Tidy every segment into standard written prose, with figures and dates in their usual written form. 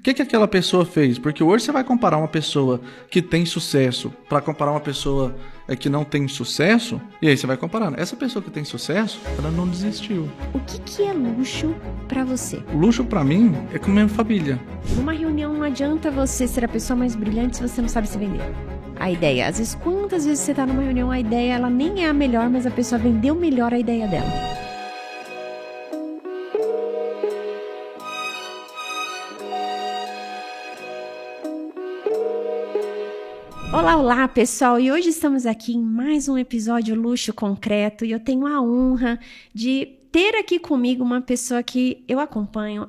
O que aquela pessoa fez? Porque hoje você vai comparar uma pessoa que tem sucesso para comparar uma pessoa que não tem sucesso, e aí você vai comparando. Essa pessoa que tem sucesso, ela não desistiu. O que é luxo pra você? Luxo pra mim é comer família. Numa reunião não adianta você ser a pessoa mais brilhante se você não sabe se vender. A ideia, às vezes, quantas vezes você tá numa reunião, a ideia ela nem é a melhor, mas a pessoa vendeu melhor a ideia dela. Olá, pessoal! E hoje estamos aqui em mais um episódio Luxo Concreto e eu tenho a honra de ter aqui comigo uma pessoa que eu acompanho,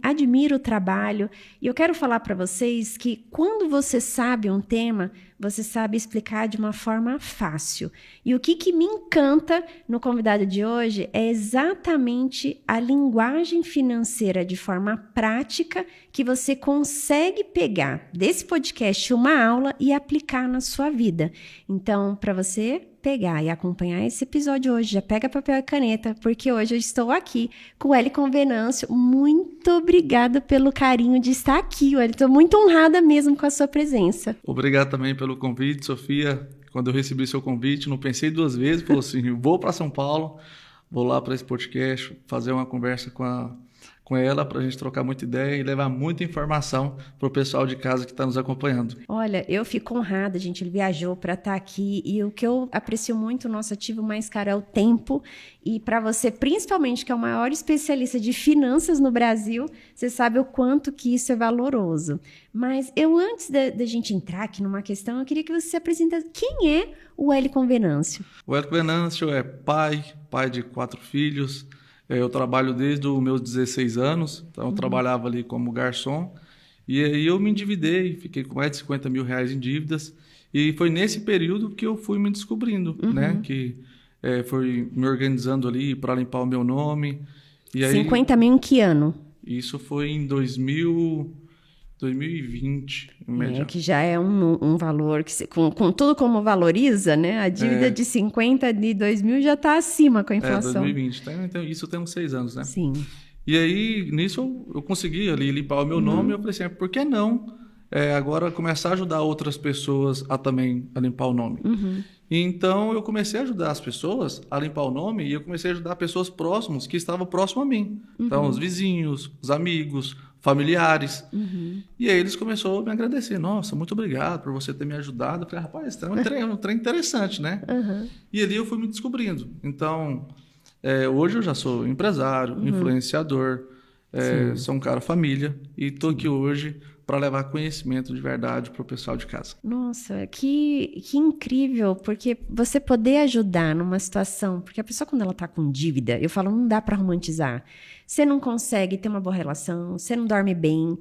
admiro o trabalho e eu quero falar para vocês que quando você sabe um tema, você sabe explicar de uma forma fácil. E o que me encanta no convidado de hoje é exatamente a linguagem financeira de forma prática que você consegue pegar desse podcast uma aula e aplicar na sua vida. Então, para você pegar e acompanhar esse episódio hoje, já pega papel e caneta, porque hoje eu estou aqui com o Wellington Venâncio. Muito obrigada pelo carinho de estar aqui, Wellington. Estou muito honrada mesmo com a sua presença. Obrigado também pelo convite, Sofia. Quando eu recebi seu convite, não pensei duas vezes, falei assim, vou para São Paulo, vou lá para esse podcast, fazer uma conversa com ela para a gente trocar muita ideia e levar muita informação para o pessoal de casa que está nos acompanhando. Olha, eu fico honrada, gente, ele viajou para estar aqui e o que eu aprecio muito, o nosso ativo mais caro é o tempo e para você, principalmente, que é o maior especialista de finanças no Brasil, você sabe o quanto que isso é valoroso. Mas antes da gente entrar aqui numa questão, eu queria que você se apresentasse. Quem é o Wellington Venâncio? O Wellington Venâncio é pai de 4 filhos. Eu trabalho desde os meus 16 anos, então eu trabalhava ali como garçom. E aí eu me endividei, fiquei com mais de 50 mil reais em dívidas. E foi nesse período que eu fui me descobrindo, né? Que foi me organizando ali para limpar o meu nome. E aí, 50 mil em que ano? Isso foi em 2020, em média. Que já é um valor que, com tudo como valoriza, né? A dívida de 50 de 2000 já está acima com a inflação. 2020. Então, isso tem uns 6 anos, né? Sim. E aí, nisso, eu consegui ali limpar o meu nome e eu falei assim, por que não agora começar a ajudar outras pessoas a também a limpar o nome? E então, eu comecei a ajudar as pessoas a limpar o nome e eu comecei a ajudar pessoas próximas que estavam próximas a mim. Então, os vizinhos, os amigos, familiares. E aí eles começaram a me agradecer. Nossa, muito obrigado por você ter me ajudado. Eu falei, rapaz, é um trem interessante, né? E ali eu fui me descobrindo. Então, hoje eu já sou empresário, influenciador, sou um cara família e estou aqui hoje para levar conhecimento de verdade para o pessoal de casa. Nossa, que incrível, porque você poder ajudar numa situação, porque a pessoa quando ela está com dívida, eu falo, não dá para romantizar. Você não consegue ter uma boa relação, você não dorme bem,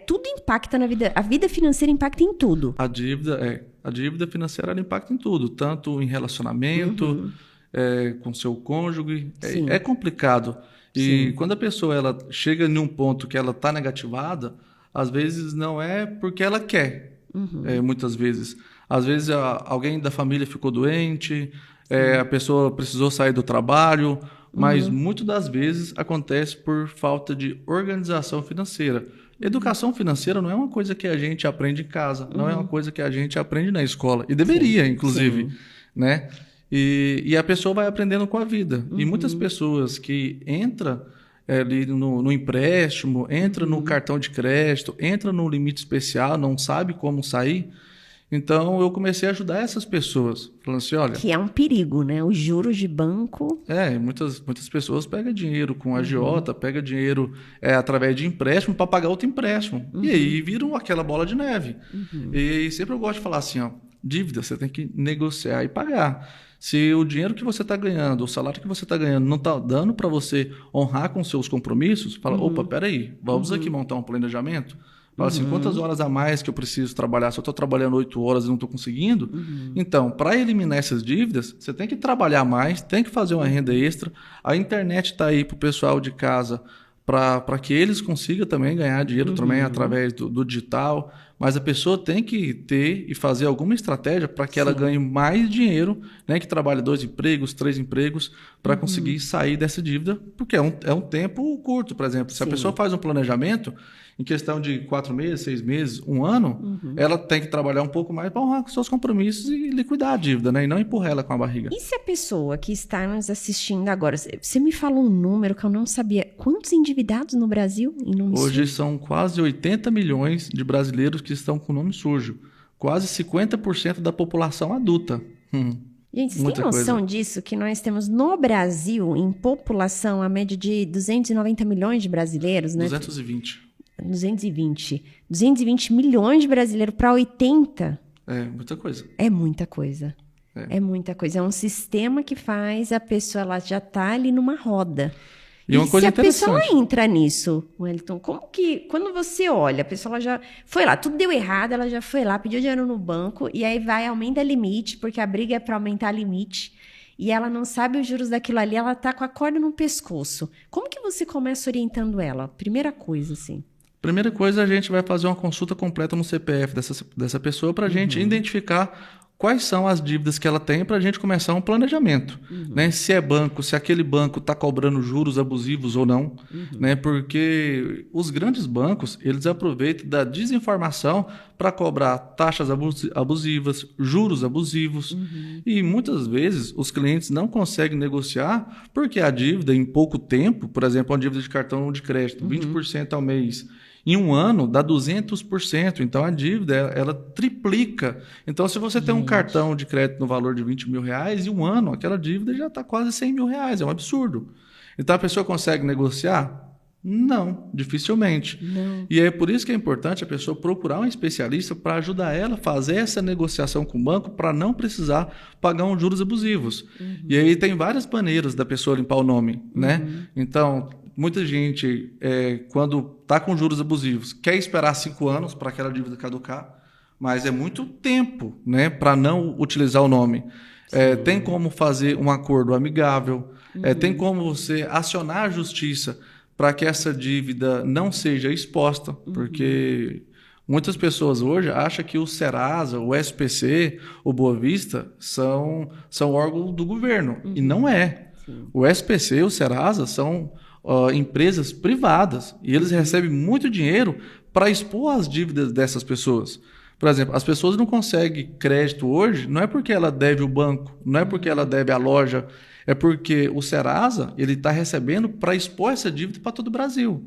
tudo impacta na vida, a vida financeira impacta em tudo. A dívida financeira ela impacta em tudo, tanto em relacionamento, com seu cônjuge, é complicado. E quando a pessoa ela chega em um ponto que ela está negativada, às vezes não é porque ela quer, muitas vezes. Às vezes alguém da família ficou doente, a pessoa precisou sair do trabalho, mas muitas das vezes acontece por falta de organização financeira. Educação financeira não é uma coisa que a gente aprende em casa, não é uma coisa que a gente aprende na escola, e deveria, inclusive, né? E a pessoa vai aprendendo com a vida. E muitas pessoas que entram ali no empréstimo, entra no cartão de crédito, entra no limite especial, não sabe como sair. Então, eu comecei a ajudar essas pessoas. Falando assim, olha... Que é um perigo, né? Os juros de banco... Muitas pessoas pegam dinheiro com agiota, pegam dinheiro através de empréstimo para pagar outro empréstimo. E aí viram aquela bola de neve. E sempre eu gosto de falar assim, dívida você tem que negociar e pagar. Se o dinheiro que você está ganhando, o salário que você está ganhando não está dando para você honrar com seus compromissos, fala, opa, peraí, vamos aqui montar um planejamento? Fala assim, quantas horas a mais que eu preciso trabalhar? Se eu estou trabalhando 8 horas e não estou conseguindo, então, para eliminar essas dívidas, você tem que trabalhar mais, tem que fazer uma renda extra. A internet está aí para o pessoal de casa para que eles consigam também ganhar dinheiro também através do digital. mas a pessoa tem que ter e fazer alguma estratégia para que ela ganhe mais dinheiro, né, que trabalhe 2 empregos, 3 empregos, para conseguir sair dessa dívida, porque é um tempo curto, por exemplo. Se a pessoa faz um planejamento, em questão de 4 meses, 6 meses, 1 ano, ela tem que trabalhar um pouco mais para honrar com seus compromissos e liquidar a dívida, né? E não empurrar ela com a barriga. E se a pessoa que está nos assistindo agora, você me falou um número que eu não sabia. Quantos endividados no Brasil em nome sujo? Hoje são quase 80 milhões de brasileiros que estão com nome sujo. Quase 50% da população adulta. Gente, vocês têm noção disso? Que nós temos no Brasil, em população, a média de 290 milhões de brasileiros, né? 220 milhões de brasileiros para 80. É muita coisa. É muita coisa. É muita coisa. É um sistema que faz a pessoa, ela já tá ali numa roda. E uma coisa se a pessoa entra nisso, Wellington, como que, quando você olha, a pessoa ela já foi lá, tudo deu errado, ela já foi lá, pediu dinheiro no banco, e aí aumenta limite, porque a briga é para aumentar limite, e ela não sabe os juros daquilo ali, ela tá com a corda no pescoço. Como que você começa orientando ela? Primeira coisa, assim. Primeira coisa, a gente vai fazer uma consulta completa no CPF dessa pessoa para a gente identificar quais são as dívidas que ela tem para a gente começar um planejamento. Né? Se é banco, se aquele banco está cobrando juros abusivos ou não. Né? Porque os grandes bancos, eles aproveitam da desinformação para cobrar taxas abusivas, juros abusivos. E muitas vezes os clientes não conseguem negociar porque a dívida em pouco tempo, por exemplo, uma dívida de cartão de crédito, 20% ao mês, em 1 ano dá 200%, então a dívida ela triplica. Então se você tem um cartão de crédito no valor de 20 mil reais, em 1 ano aquela dívida já está quase 100 mil reais, é um absurdo. Então a pessoa consegue negociar? Não, dificilmente. Não. E é por isso que é importante a pessoa procurar um especialista para ajudar ela a fazer essa negociação com o banco para não precisar pagar uns juros abusivos. E aí tem várias maneiras da pessoa limpar o nome, né? Então, muita gente, quando está com juros abusivos, quer esperar 5 anos para aquela dívida caducar, mas é muito tempo, né, para não utilizar o nome. Tem como fazer um acordo amigável, tem como você acionar a justiça para que essa dívida não seja exposta, porque muitas pessoas hoje acham que o Serasa, o SPC, o Boa Vista são órgãos do governo, e não é. O SPC e o Serasa são empresas privadas e eles recebem muito dinheiro para expor as dívidas dessas pessoas. Por exemplo, as pessoas não conseguem crédito hoje, não é porque ela deve o banco, não é porque ela deve a loja, é porque o Serasa ele está recebendo para expor essa dívida para todo o Brasil.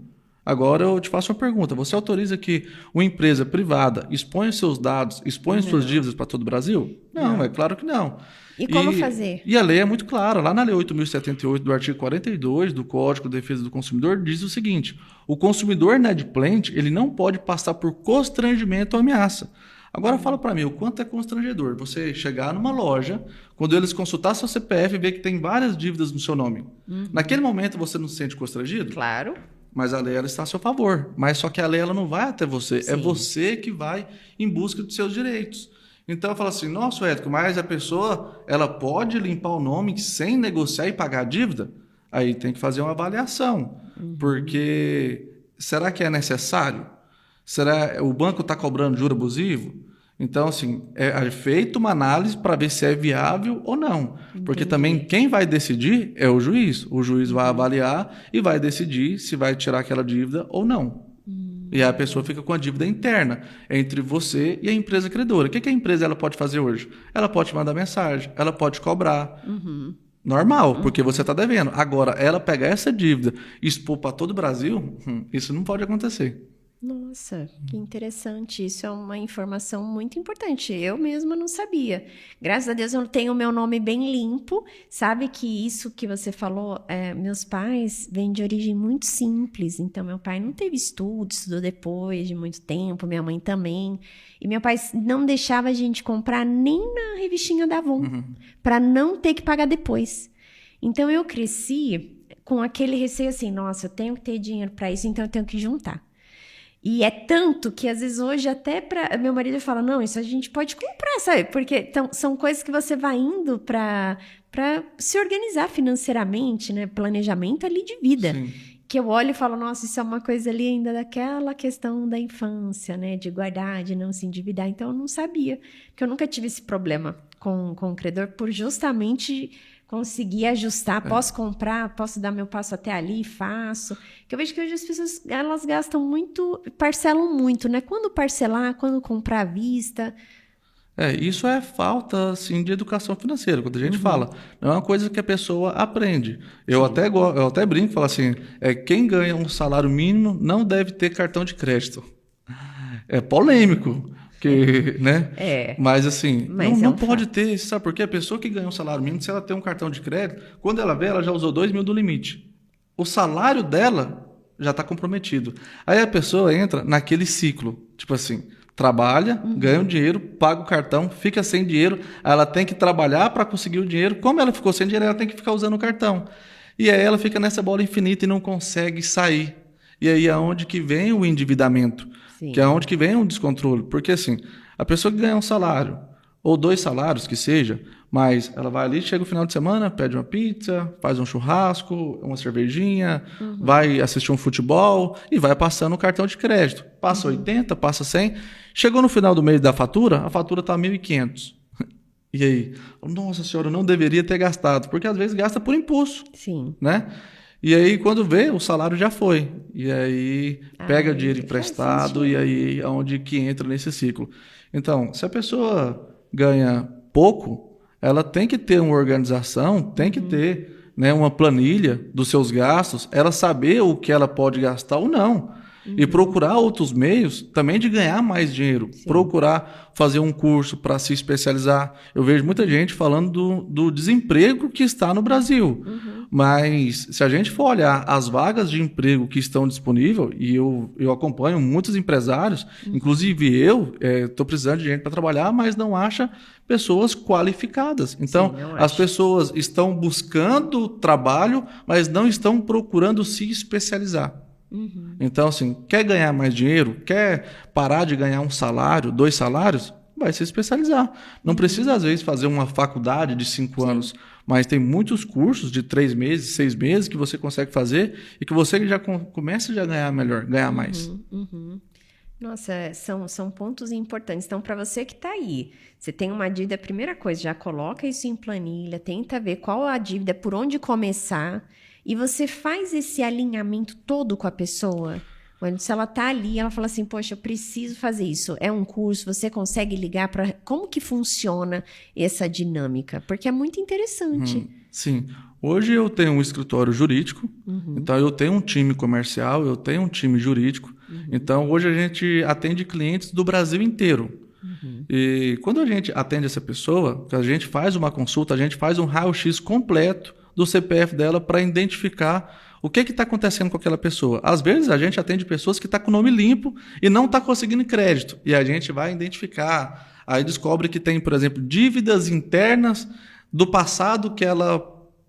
Agora eu te faço uma pergunta, você autoriza que uma empresa privada exponha os seus dados, exponha suas dívidas para todo o Brasil? Não, é claro que não. E como fazer? E a lei é muito clara. Lá na Lei 8.078, do artigo 42 do Código de Defesa do Consumidor, diz o seguinte: o consumidor inadimplente ele não pode passar por constrangimento ou ameaça. Agora fala para mim, o quanto é constrangedor você chegar numa loja, quando eles consultar seu CPF e ver que tem várias dívidas no seu nome. Naquele momento você não se sente constrangido? Claro. Mas a lei ela está a seu favor. Mas só que a lei ela não vai até você. Sim. É você que vai em busca dos seus direitos. Então eu falo assim, nossa, Érico, mas a pessoa ela pode limpar o nome sem negociar e pagar a dívida? Aí tem que fazer uma avaliação. Porque será que é necessário? Será o banco está cobrando juro abusivo? Então, assim, é feita uma análise para ver se é viável ou não. Entendi. Porque também quem vai decidir é o juiz. O juiz vai avaliar e vai decidir se vai tirar aquela dívida ou não. E aí a pessoa fica com a dívida interna entre você e a empresa credora. O que a empresa ela pode fazer hoje? Ela pode mandar mensagem, ela pode cobrar. Normal, porque você está devendo. Agora, ela pegar essa dívida e expor para todo o Brasil, isso não pode acontecer. Nossa, que interessante. Isso é uma informação muito importante. Eu mesma não sabia. Graças a Deus eu tenho o meu nome bem limpo. Sabe que isso que você falou, meus pais vêm de origem muito simples. Então, meu pai não teve estudo, estudou depois de muito tempo. Minha mãe também. E meu pai não deixava a gente comprar nem na revistinha da Avon, para não ter que pagar depois. Então, eu cresci com aquele receio assim, nossa, eu tenho que ter dinheiro para isso, então eu tenho que juntar. E é tanto que, às vezes, hoje até meu marido fala, não, isso a gente pode comprar, sabe? Porque são coisas que você vai indo para se organizar financeiramente, né? Planejamento ali de vida. Sim. que eu olho e falo, nossa, isso é uma coisa ali ainda daquela questão da infância, né? De guardar, de não se endividar. Então, eu não sabia, porque eu nunca tive esse problema com o credor, por justamente conseguir ajustar. Posso comprar, posso dar meu passo até ali, faço. Que eu vejo que hoje as pessoas, elas gastam muito, parcelam muito, né? Quando parcelar, quando comprar à vista... Isso é falta, assim, de educação financeira, quando a gente fala. Não é uma coisa que a pessoa aprende. Eu até brinco, falo assim, quem ganha um salário mínimo não deve ter cartão de crédito. É polêmico, né? Mas assim, não pode ter, sabe por quê? A pessoa que ganha um salário mínimo, se ela tem um cartão de crédito, quando ela vê, ela já usou 2 mil do limite. O salário dela já está comprometido. Aí a pessoa entra naquele ciclo, tipo assim... Trabalha, ganha um dinheiro, paga o cartão, fica sem dinheiro, ela tem que trabalhar para conseguir o dinheiro. Como ela ficou sem dinheiro, ela tem que ficar usando o cartão. E aí ela fica nessa bola infinita e não consegue sair. E aí é onde que vem o endividamento, que é onde que vem o descontrole. Porque assim, a pessoa que ganha um salário, ou 2 salários que seja, mas ela vai ali, chega o final de semana, pede uma pizza, faz um churrasco, uma cervejinha, vai assistir um futebol e vai passando o cartão de crédito. Passa 80, passa 100. Chegou no final do mês da fatura, a fatura está 1.500. E aí? Nossa senhora, eu não deveria ter gastado, porque às vezes gasta por impulso. Sim. Né? E aí, quando vê, o salário já foi. E aí, pega dinheiro emprestado e aí é onde que entra nesse ciclo. Então, se a pessoa ganha pouco, ela tem que ter uma organização, tem que ter, né, uma planilha dos seus gastos, ela saber o que ela pode gastar ou não. E procurar outros meios também de ganhar mais dinheiro. Procurar fazer um curso para se especializar. Eu vejo muita gente falando do desemprego que está no Brasil. Mas se a gente for olhar as vagas de emprego que estão disponíveis, e eu acompanho muitos empresários, inclusive eu estou precisando de gente para trabalhar, mas não acha pessoas qualificadas. Então, as pessoas estão buscando trabalho, mas não estão procurando se especializar. Então, assim, quer ganhar mais dinheiro, quer parar de ganhar 1 salário, 2 salários, vai se especializar. Não precisa, às vezes, fazer uma faculdade de 5 anos, mas tem muitos cursos de 3 meses, 6 meses que você consegue fazer e que você já começa a ganhar melhor, ganhar mais. Nossa, são pontos importantes. Então, para você que está aí, você tem uma dívida, a primeira coisa, já coloca isso em planilha, tenta ver qual a dívida, por onde começar. E você faz esse alinhamento todo com a pessoa. Se ela está ali, ela fala assim, poxa, eu preciso fazer isso. É um curso, você consegue ligar para... Como que funciona essa dinâmica? Porque é muito interessante. Sim. Hoje eu tenho um escritório jurídico, então eu tenho um time comercial, eu tenho um time jurídico. Então hoje a gente atende clientes do Brasil inteiro. E quando a gente atende essa pessoa, a gente faz uma consulta, a gente faz um raio-x completo do CPF dela para identificar o que está acontecendo com aquela pessoa. Às vezes a gente atende pessoas que estão com o nome limpo e não está conseguindo crédito. E a gente vai identificar. Aí descobre que tem, por exemplo, dívidas internas do passado que ela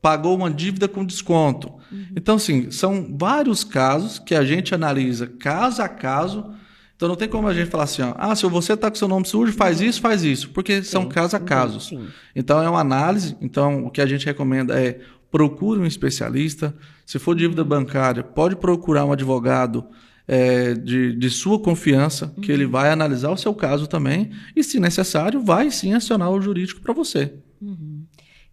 pagou uma dívida com desconto. Então, assim, são vários casos que a gente analisa caso a caso. Então não tem como a gente falar assim, se você está com seu nome sujo, faz isso, porque são caso a casos. Então é uma análise, então o que a gente recomenda é procure um especialista. Se for dívida bancária, pode procurar um advogado de sua confiança, que ele vai analisar o seu caso também e, se necessário, vai sim acionar o jurídico para você.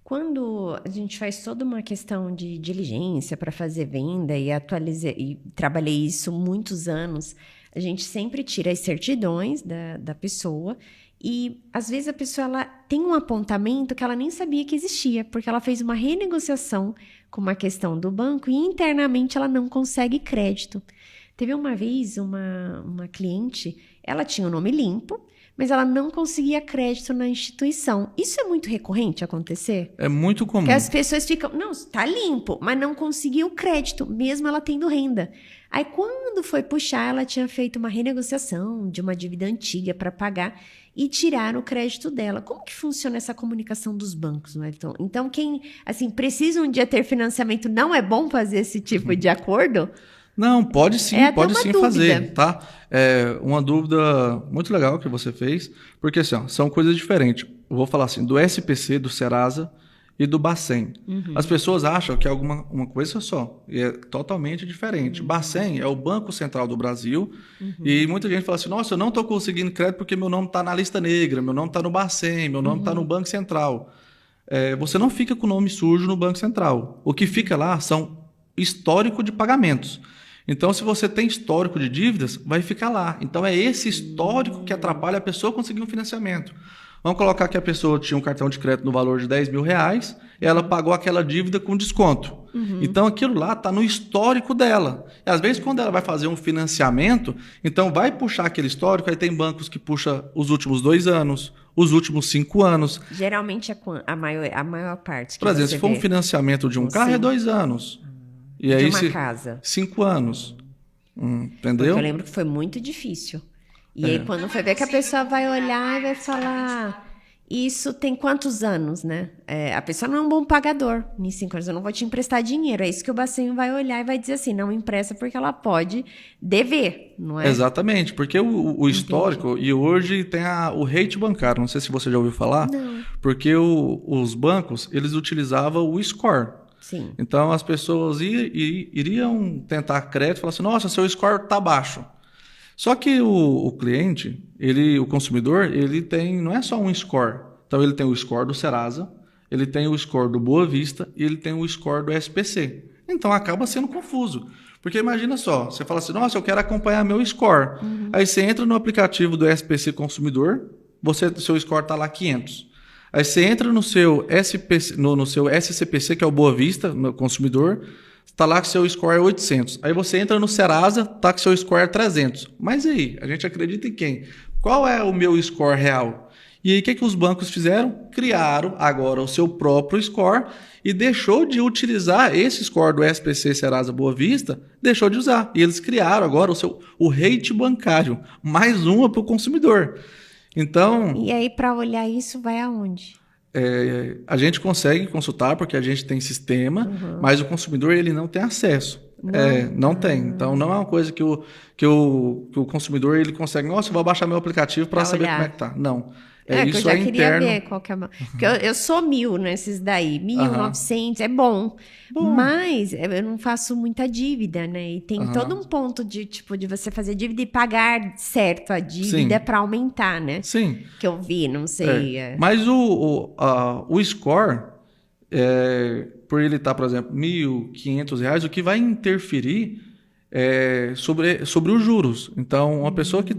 Quando a gente faz toda uma questão de diligência para fazer venda e trabalhei isso muitos anos, a gente sempre tira as certidões da pessoa e, às vezes, a pessoa ela tem um apontamento que ela nem sabia que existia, porque ela fez uma renegociação com uma questão do banco e, internamente, ela não consegue crédito. Teve uma vez uma cliente, ela tinha o nome limpo, mas ela não conseguia crédito na instituição. Isso é muito recorrente acontecer? É muito comum. Porque as pessoas ficam, não, está limpo, mas não conseguiu crédito, mesmo ela tendo renda. Aí, quando foi puxar, ela tinha feito uma renegociação de uma dívida antiga para pagar e tiraram o crédito dela. Como que funciona essa comunicação dos bancos, Wellington? Então, quem precisa um dia ter financiamento, não é bom fazer esse tipo de acordo? Não, pode sim fazer, tá? É uma dúvida muito legal que você fez, porque assim, são coisas diferentes. Eu vou falar assim, do SPC, do Serasa e do Bacen. As pessoas acham que é uma coisa só, e é totalmente diferente. Bacen é o Banco Central do Brasil, e muita gente fala assim, nossa, eu não estou conseguindo crédito porque meu nome está na lista negra, meu nome está no Bacen, meu nome está no Banco Central. Você não fica com o nome sujo no Banco Central. O que fica lá são histórico de pagamentos. Então, se você tem histórico de dívidas, vai ficar lá. Então, é esse histórico que atrapalha a pessoa conseguir um financiamento. Vamos colocar que a pessoa tinha um cartão de crédito no valor de R$10 mil, e ela pagou aquela dívida com desconto. Então, aquilo lá está no histórico dela. E, às vezes, quando ela vai fazer um financiamento, então vai puxar aquele histórico, aí tem bancos que puxam os últimos 2 anos, os últimos 5 anos. Geralmente, a maior parte que por exemplo, você se for um financiamento de um carro, é 2 anos. E aí, de uma casa. 5 anos. Entendeu? Porque eu lembro que foi muito difícil. E aí, quando foi ver que a pessoa vai olhar e vai falar... Isso tem quantos anos, né? A pessoa não é um bom pagador. Em 5 anos eu não vou te emprestar dinheiro. É isso que o Bacen vai olhar e vai dizer assim, não empresta porque ela pode dever, não é? Exatamente, porque o histórico, e hoje tem o rate bancário, não sei se você já ouviu falar, Não. porque os bancos, eles utilizavam o score. Sim. Então, as pessoas iriam tentar crédito e falar assim, nossa, seu score está baixo. Só que o cliente, o consumidor, ele tem, não é só um score. Então, ele tem o score do Serasa, ele tem o score do Boa Vista e ele tem o score do SPC. Então, acaba sendo confuso. Porque imagina só, você fala assim, nossa, eu quero acompanhar meu score. Aí você entra no aplicativo do SPC Consumidor, seu score está lá 500. Aí você entra no seu SPC, no seu SCPC, que é o Boa Vista, no consumidor, está lá que seu score é 800. Aí você entra no Serasa, está que seu score é 300. Mas aí, a gente acredita em quem? Qual é o meu score real? E aí, o que os bancos fizeram? Criaram agora o seu próprio score e deixou de utilizar esse score do SPC Serasa Boa Vista, deixou de usar. E eles criaram agora o rate bancário, mais uma para o consumidor. Então... E aí, para olhar isso, vai aonde? A gente consegue consultar porque a gente tem sistema, mas o consumidor ele não tem acesso. Não tem. Então, não é uma coisa que o consumidor ele consegue, nossa, eu vou baixar meu aplicativo para saber como é que tá. Não. Isso que eu já queria interno. ver qual que é porque eu sou 1.000 nesses daí, 1.900, é bom. Mas eu não faço muita dívida, né? E tem todo um ponto de você fazer dívida e pagar certo a dívida para aumentar, né? Sim. Que eu vi, não sei. Mas o score, por ele estar, por exemplo, R$1.500, o que vai interferir sobre os juros. Então, uma pessoa que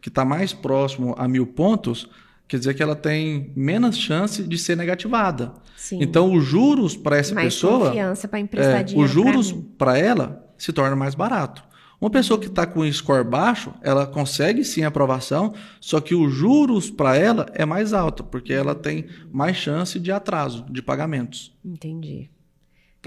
está mais próximo a 1.000 pontos, quer dizer que ela tem menos chance de ser negativada. Sim. Então, os juros para essa pessoa... Mais confiança para emprestar dinheiro. Os juros para ela se torna mais barato. Uma pessoa que está com um score baixo, ela consegue sim a aprovação, só que os juros para ela é mais alto, porque ela tem mais chance de atraso de pagamentos. Entendi.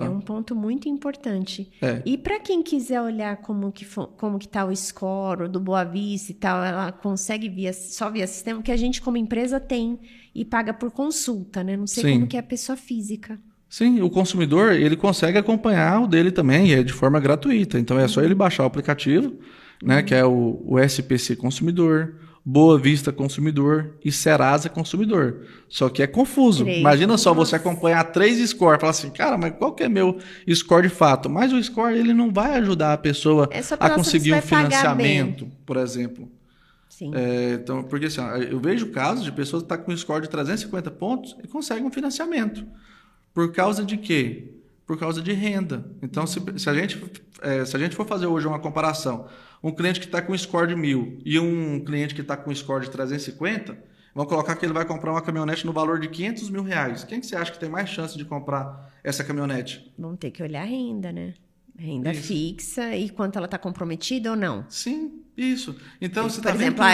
É um ponto muito importante. E para quem quiser olhar como que está o score do Boa Vista e tal, ela consegue só via sistema, que a gente como empresa tem e paga por consulta, né? Não sei como que é a pessoa física. Sim, o consumidor ele consegue acompanhar o dele também, e é de forma gratuita. Então é só ele baixar o aplicativo, né, que é o SPC Consumidor, Boa Vista Consumidor e Serasa Consumidor. Só que é confuso. Imagina só você acompanhar 3 scores e falar assim, cara, mas qual que é meu score de fato? Mas o score ele não vai ajudar a pessoa a conseguir um financiamento, por exemplo. Sim. Então, porque assim, eu vejo casos de pessoas que estão com um score de 350 pontos e conseguem um financiamento. Por causa de quê? Por causa de renda. Então, se a gente for fazer hoje uma comparação, um cliente que está com score de 1.000 e um cliente que está com score de 350, vamos colocar que ele vai comprar uma caminhonete no valor de R$500 mil. Quem que você acha que tem mais chance de comprar essa caminhonete? Vamos ter que olhar a renda, né? Renda fixa e quanto ela está comprometida ou não. Sim, isso. Então, você Por está exemplo,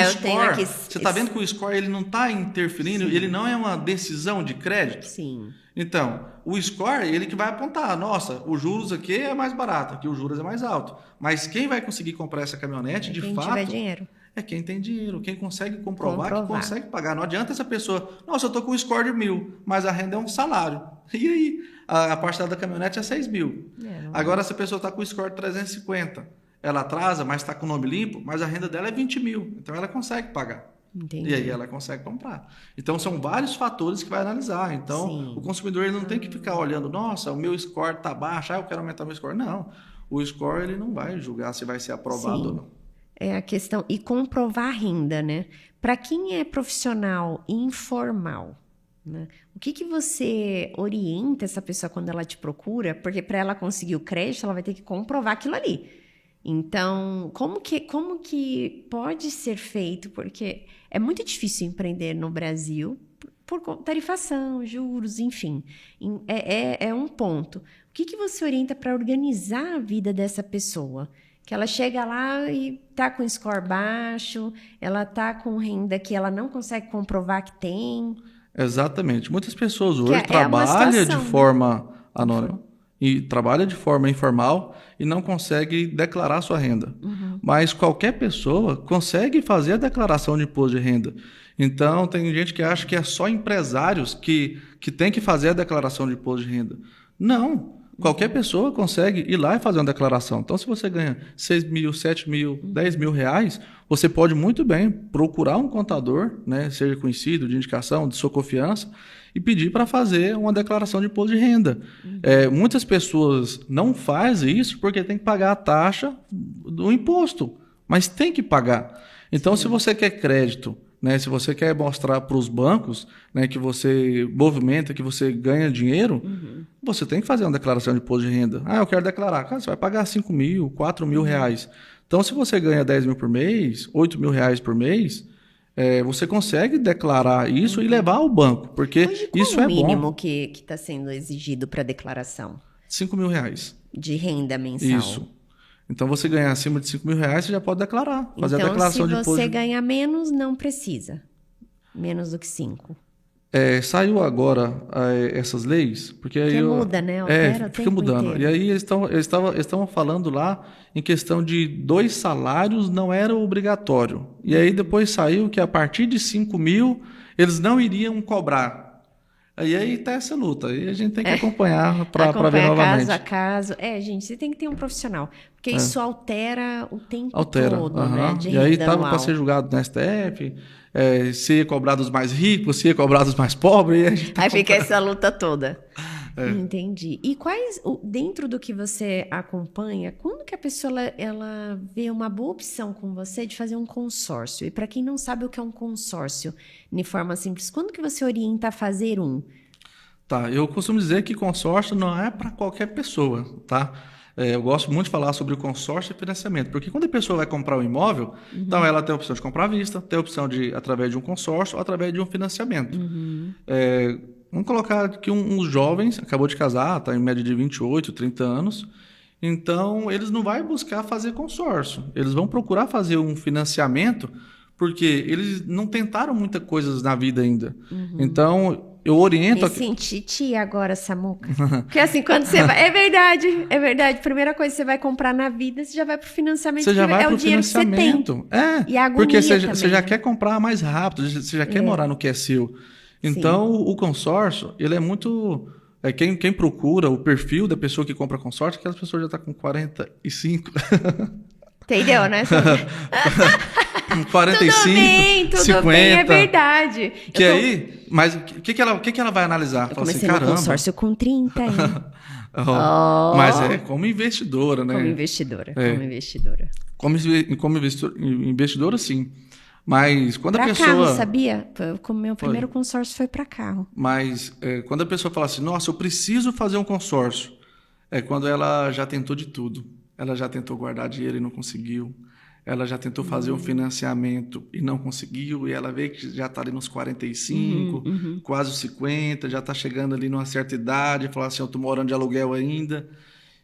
vendo que o score ele não está interferindo, ele não é uma decisão de crédito? Sim. Então, o score, ele que vai apontar, nossa, os juros aqui é mais barato, aqui os juros é mais alto. Mas quem vai conseguir comprar essa caminhonete, de fato... Quem tiver dinheiro. É quem tem dinheiro, quem consegue comprovar que consegue pagar. Não adianta essa pessoa, nossa, eu estou com um score de 1.000, mas a renda é um salário. E aí? A parcela da caminhonete é 6.000. Agora, se a pessoa está com o score de 350, ela atrasa, mas está com o nome limpo, mas a renda dela é 20.000. Então, ela consegue pagar. Entendi. E aí ela consegue comprar. Então, são vários fatores que vai analisar. Então, o consumidor ele não tem que ficar olhando, nossa, o meu score está baixo, eu quero aumentar meu score. Não, o score ele não vai julgar se vai ser aprovado ou não. É a questão, e comprovar a renda, né? Para quem é profissional informal, né? O que você orienta essa pessoa quando ela te procura? Porque para ela conseguir o crédito, ela vai ter que comprovar aquilo ali. Então, como que pode ser feito? Porque é muito difícil empreender no Brasil por tarifação, juros, enfim. É um ponto. O que você orienta para organizar a vida dessa pessoa? Que ela chega lá e tá com score baixo, ela tá com renda que ela não consegue comprovar que tem. Exatamente. Muitas pessoas hoje trabalham de forma anônima e trabalham de forma informal e não consegue declarar sua renda. Mas qualquer pessoa consegue fazer a declaração de imposto de renda. Então, tem gente que acha que é só empresários que tem que fazer a declaração de imposto de renda. Não. Qualquer pessoa consegue ir lá e fazer uma declaração. Então, se você ganha 6 mil, 7 mil, 10 mil reais, você pode muito bem procurar um contador, né, seja conhecido, de indicação, de sua confiança, e pedir para fazer uma declaração de imposto de renda. Muitas pessoas não fazem isso porque tem que pagar a taxa do imposto, mas tem que pagar. Então, se você quer crédito, né, se você quer mostrar para os bancos, né, que você movimenta, que você ganha dinheiro, você tem que fazer uma declaração de imposto de renda. Eu quero declarar. Cara, você vai pagar 5 mil, 4 mil reais. Então, se você ganha 10 mil por mês, 8 mil reais por mês, você consegue declarar isso e levar ao banco, porque hoje, isso é bom. Qual o mínimo que está sendo exigido para declaração? 5 mil reais. De renda mensal. Isso. Então, você ganhar acima de 5 mil reais, você já pode declarar, fazer a declaração de imposto. Então, se você ganhar menos, não precisa. Menos do que 5. Saiu agora essas leis, porque aí muda, né? Altera fica mudando. Inteiro. E aí eles estavam falando lá em questão de 2 salários não era obrigatório. E aí depois saiu que a partir de 5 mil eles não iriam cobrar. E aí tá essa luta. E a gente tem que acompanhar para ver novamente. Caso a caso. Gente, você tem que ter um profissional. Porque isso altera o tempo todo, né? E aí estava para ser julgado no STF, se ia cobrar dos mais ricos, se ia cobrar dos mais pobres. Aí fica essa luta toda. Entendi. E dentro do que você acompanha, quando que a pessoa ela vê uma boa opção com você de fazer um consórcio? E para quem não sabe o que é um consórcio, de forma simples, quando que você orienta a fazer um? Tá, eu costumo dizer que consórcio não é para qualquer pessoa, tá? Eu gosto muito de falar sobre o consórcio e financiamento, porque quando a pessoa vai comprar um imóvel, então ela tem a opção de comprar à vista, tem a opção de através de um consórcio ou através de um financiamento. Vamos colocar aqui uns jovens, acabou de casar, está em média de 28, 30 anos, então eles não vão buscar fazer consórcio, eles vão procurar fazer um financiamento, porque eles não tentaram muitas coisas na vida ainda. Então, eu oriento... Me senti tia agora, Samuca. Porque assim, quando você vai... É verdade. Primeira coisa que você vai comprar na vida, você já vai pro financiamento. Você já vai pro financiamento. E a porque você já quer comprar mais rápido, você já quer morar no que é seu. Então, o consórcio, ele é muito... Quem procura o perfil da pessoa que compra consórcio, aquelas pessoas já estão com 45. Entendeu, né? 45, tudo 50. Bem, é verdade. Mas o que ela vai analisar? Eu comecei no consórcio com 30, hein? Mas como investidora, né? Como investidora. Como investidora, sim. Mas quando a pessoa... carro, sabia? O meu primeiro consórcio foi para carro. Mas quando a pessoa fala assim, nossa, eu preciso fazer um consórcio, é quando ela já tentou de tudo. Ela já tentou guardar dinheiro e não conseguiu. Ela já tentou fazer um financiamento e não conseguiu. E ela vê que já está ali nos 45, quase os 50, já está chegando ali numa certa idade. Fala assim, eu estou morando de aluguel ainda.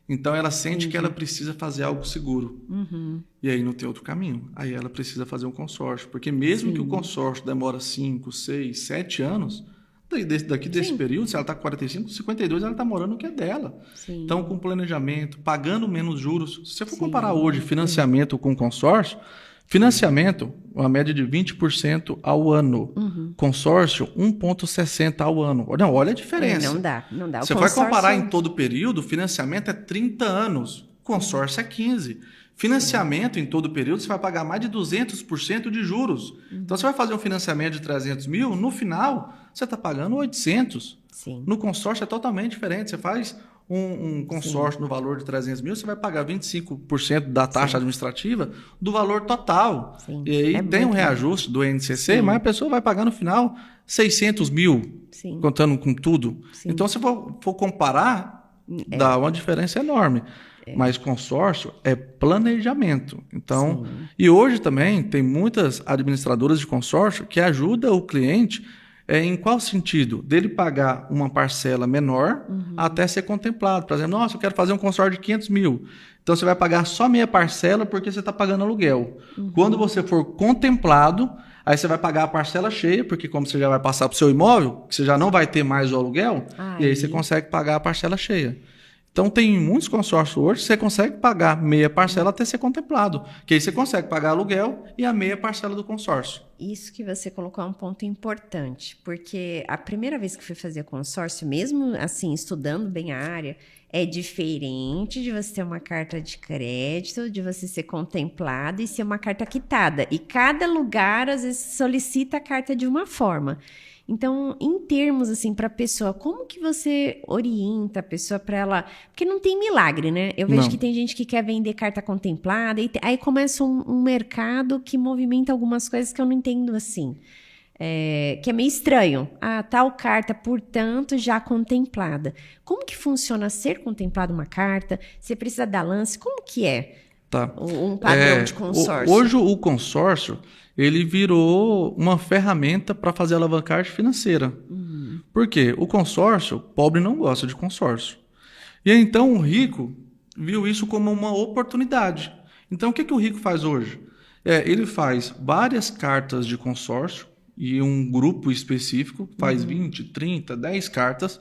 Então, ela sente que ela precisa fazer algo seguro. E aí não tem outro caminho. Aí ela precisa fazer um consórcio. Porque mesmo que o consórcio demora 5, 6, 7 anos... Daqui desse período, se ela está com 45, 52, ela está morando no que é dela. Então, com planejamento, pagando menos juros. Se você for comparar hoje financiamento com consórcio, financiamento, uma média de 20% ao ano. Consórcio, 1,60% ao ano. Olha a diferença. Não dá. Você vai comparar em todo o período, financiamento é 30 anos, consórcio é 15. Financiamento em todo o período, você vai pagar mais de 200% de juros. Então, você vai fazer um financiamento de 300 mil, no final, você está pagando 800. Sim. No consórcio é totalmente diferente. Você faz um consórcio no valor de 300 mil, você vai pagar 25% da taxa administrativa do valor total. Sim. E aí tem um reajuste do INCC, mas a pessoa vai pagar no final 600 mil, contando com tudo. Então, se for comparar, dá uma diferença enorme. Mas consórcio é planejamento. Então, e hoje também tem muitas administradoras de consórcio que ajudam o cliente em qual sentido? Dele pagar uma parcela menor até ser contemplado. Por exemplo, nossa, eu quero fazer um consórcio de 500 mil. Então, você vai pagar só meia parcela porque você está pagando aluguel. Quando você for contemplado, aí você vai pagar a parcela cheia, porque como você já vai passar para o seu imóvel, você já não vai ter mais o aluguel, e aí você consegue pagar a parcela cheia. Então, tem muitos consórcios hoje que você consegue pagar meia parcela até ser contemplado. Que aí você consegue pagar aluguel e a meia parcela do consórcio. Isso que você colocou é um ponto importante, porque a primeira vez que fui fazer consórcio, mesmo assim, estudando bem a área, é diferente de você ter uma carta de crédito, de você ser contemplado e ser uma carta quitada. E cada lugar, às vezes, solicita a carta de uma forma. Então, em termos, assim, para a pessoa, como que você orienta a pessoa para ela... Porque não tem milagre, né? Eu vejo que tem gente que quer vender carta contemplada, e aí começa um mercado que movimenta algumas coisas que eu não entendo, assim. Que é meio estranho. Tal carta, portanto, já contemplada. Como que funciona ser contemplada uma carta? Você precisa dar lance? Como que é um padrão de consórcio? Hoje, o consórcio... ele virou uma ferramenta para fazer alavancagem financeira. Por quê? O consórcio, o pobre não gosta de consórcio. E então o rico viu isso como uma oportunidade. Então o que o rico faz hoje? Ele faz várias cartas de consórcio e um grupo específico faz 20, 30, 10 cartas.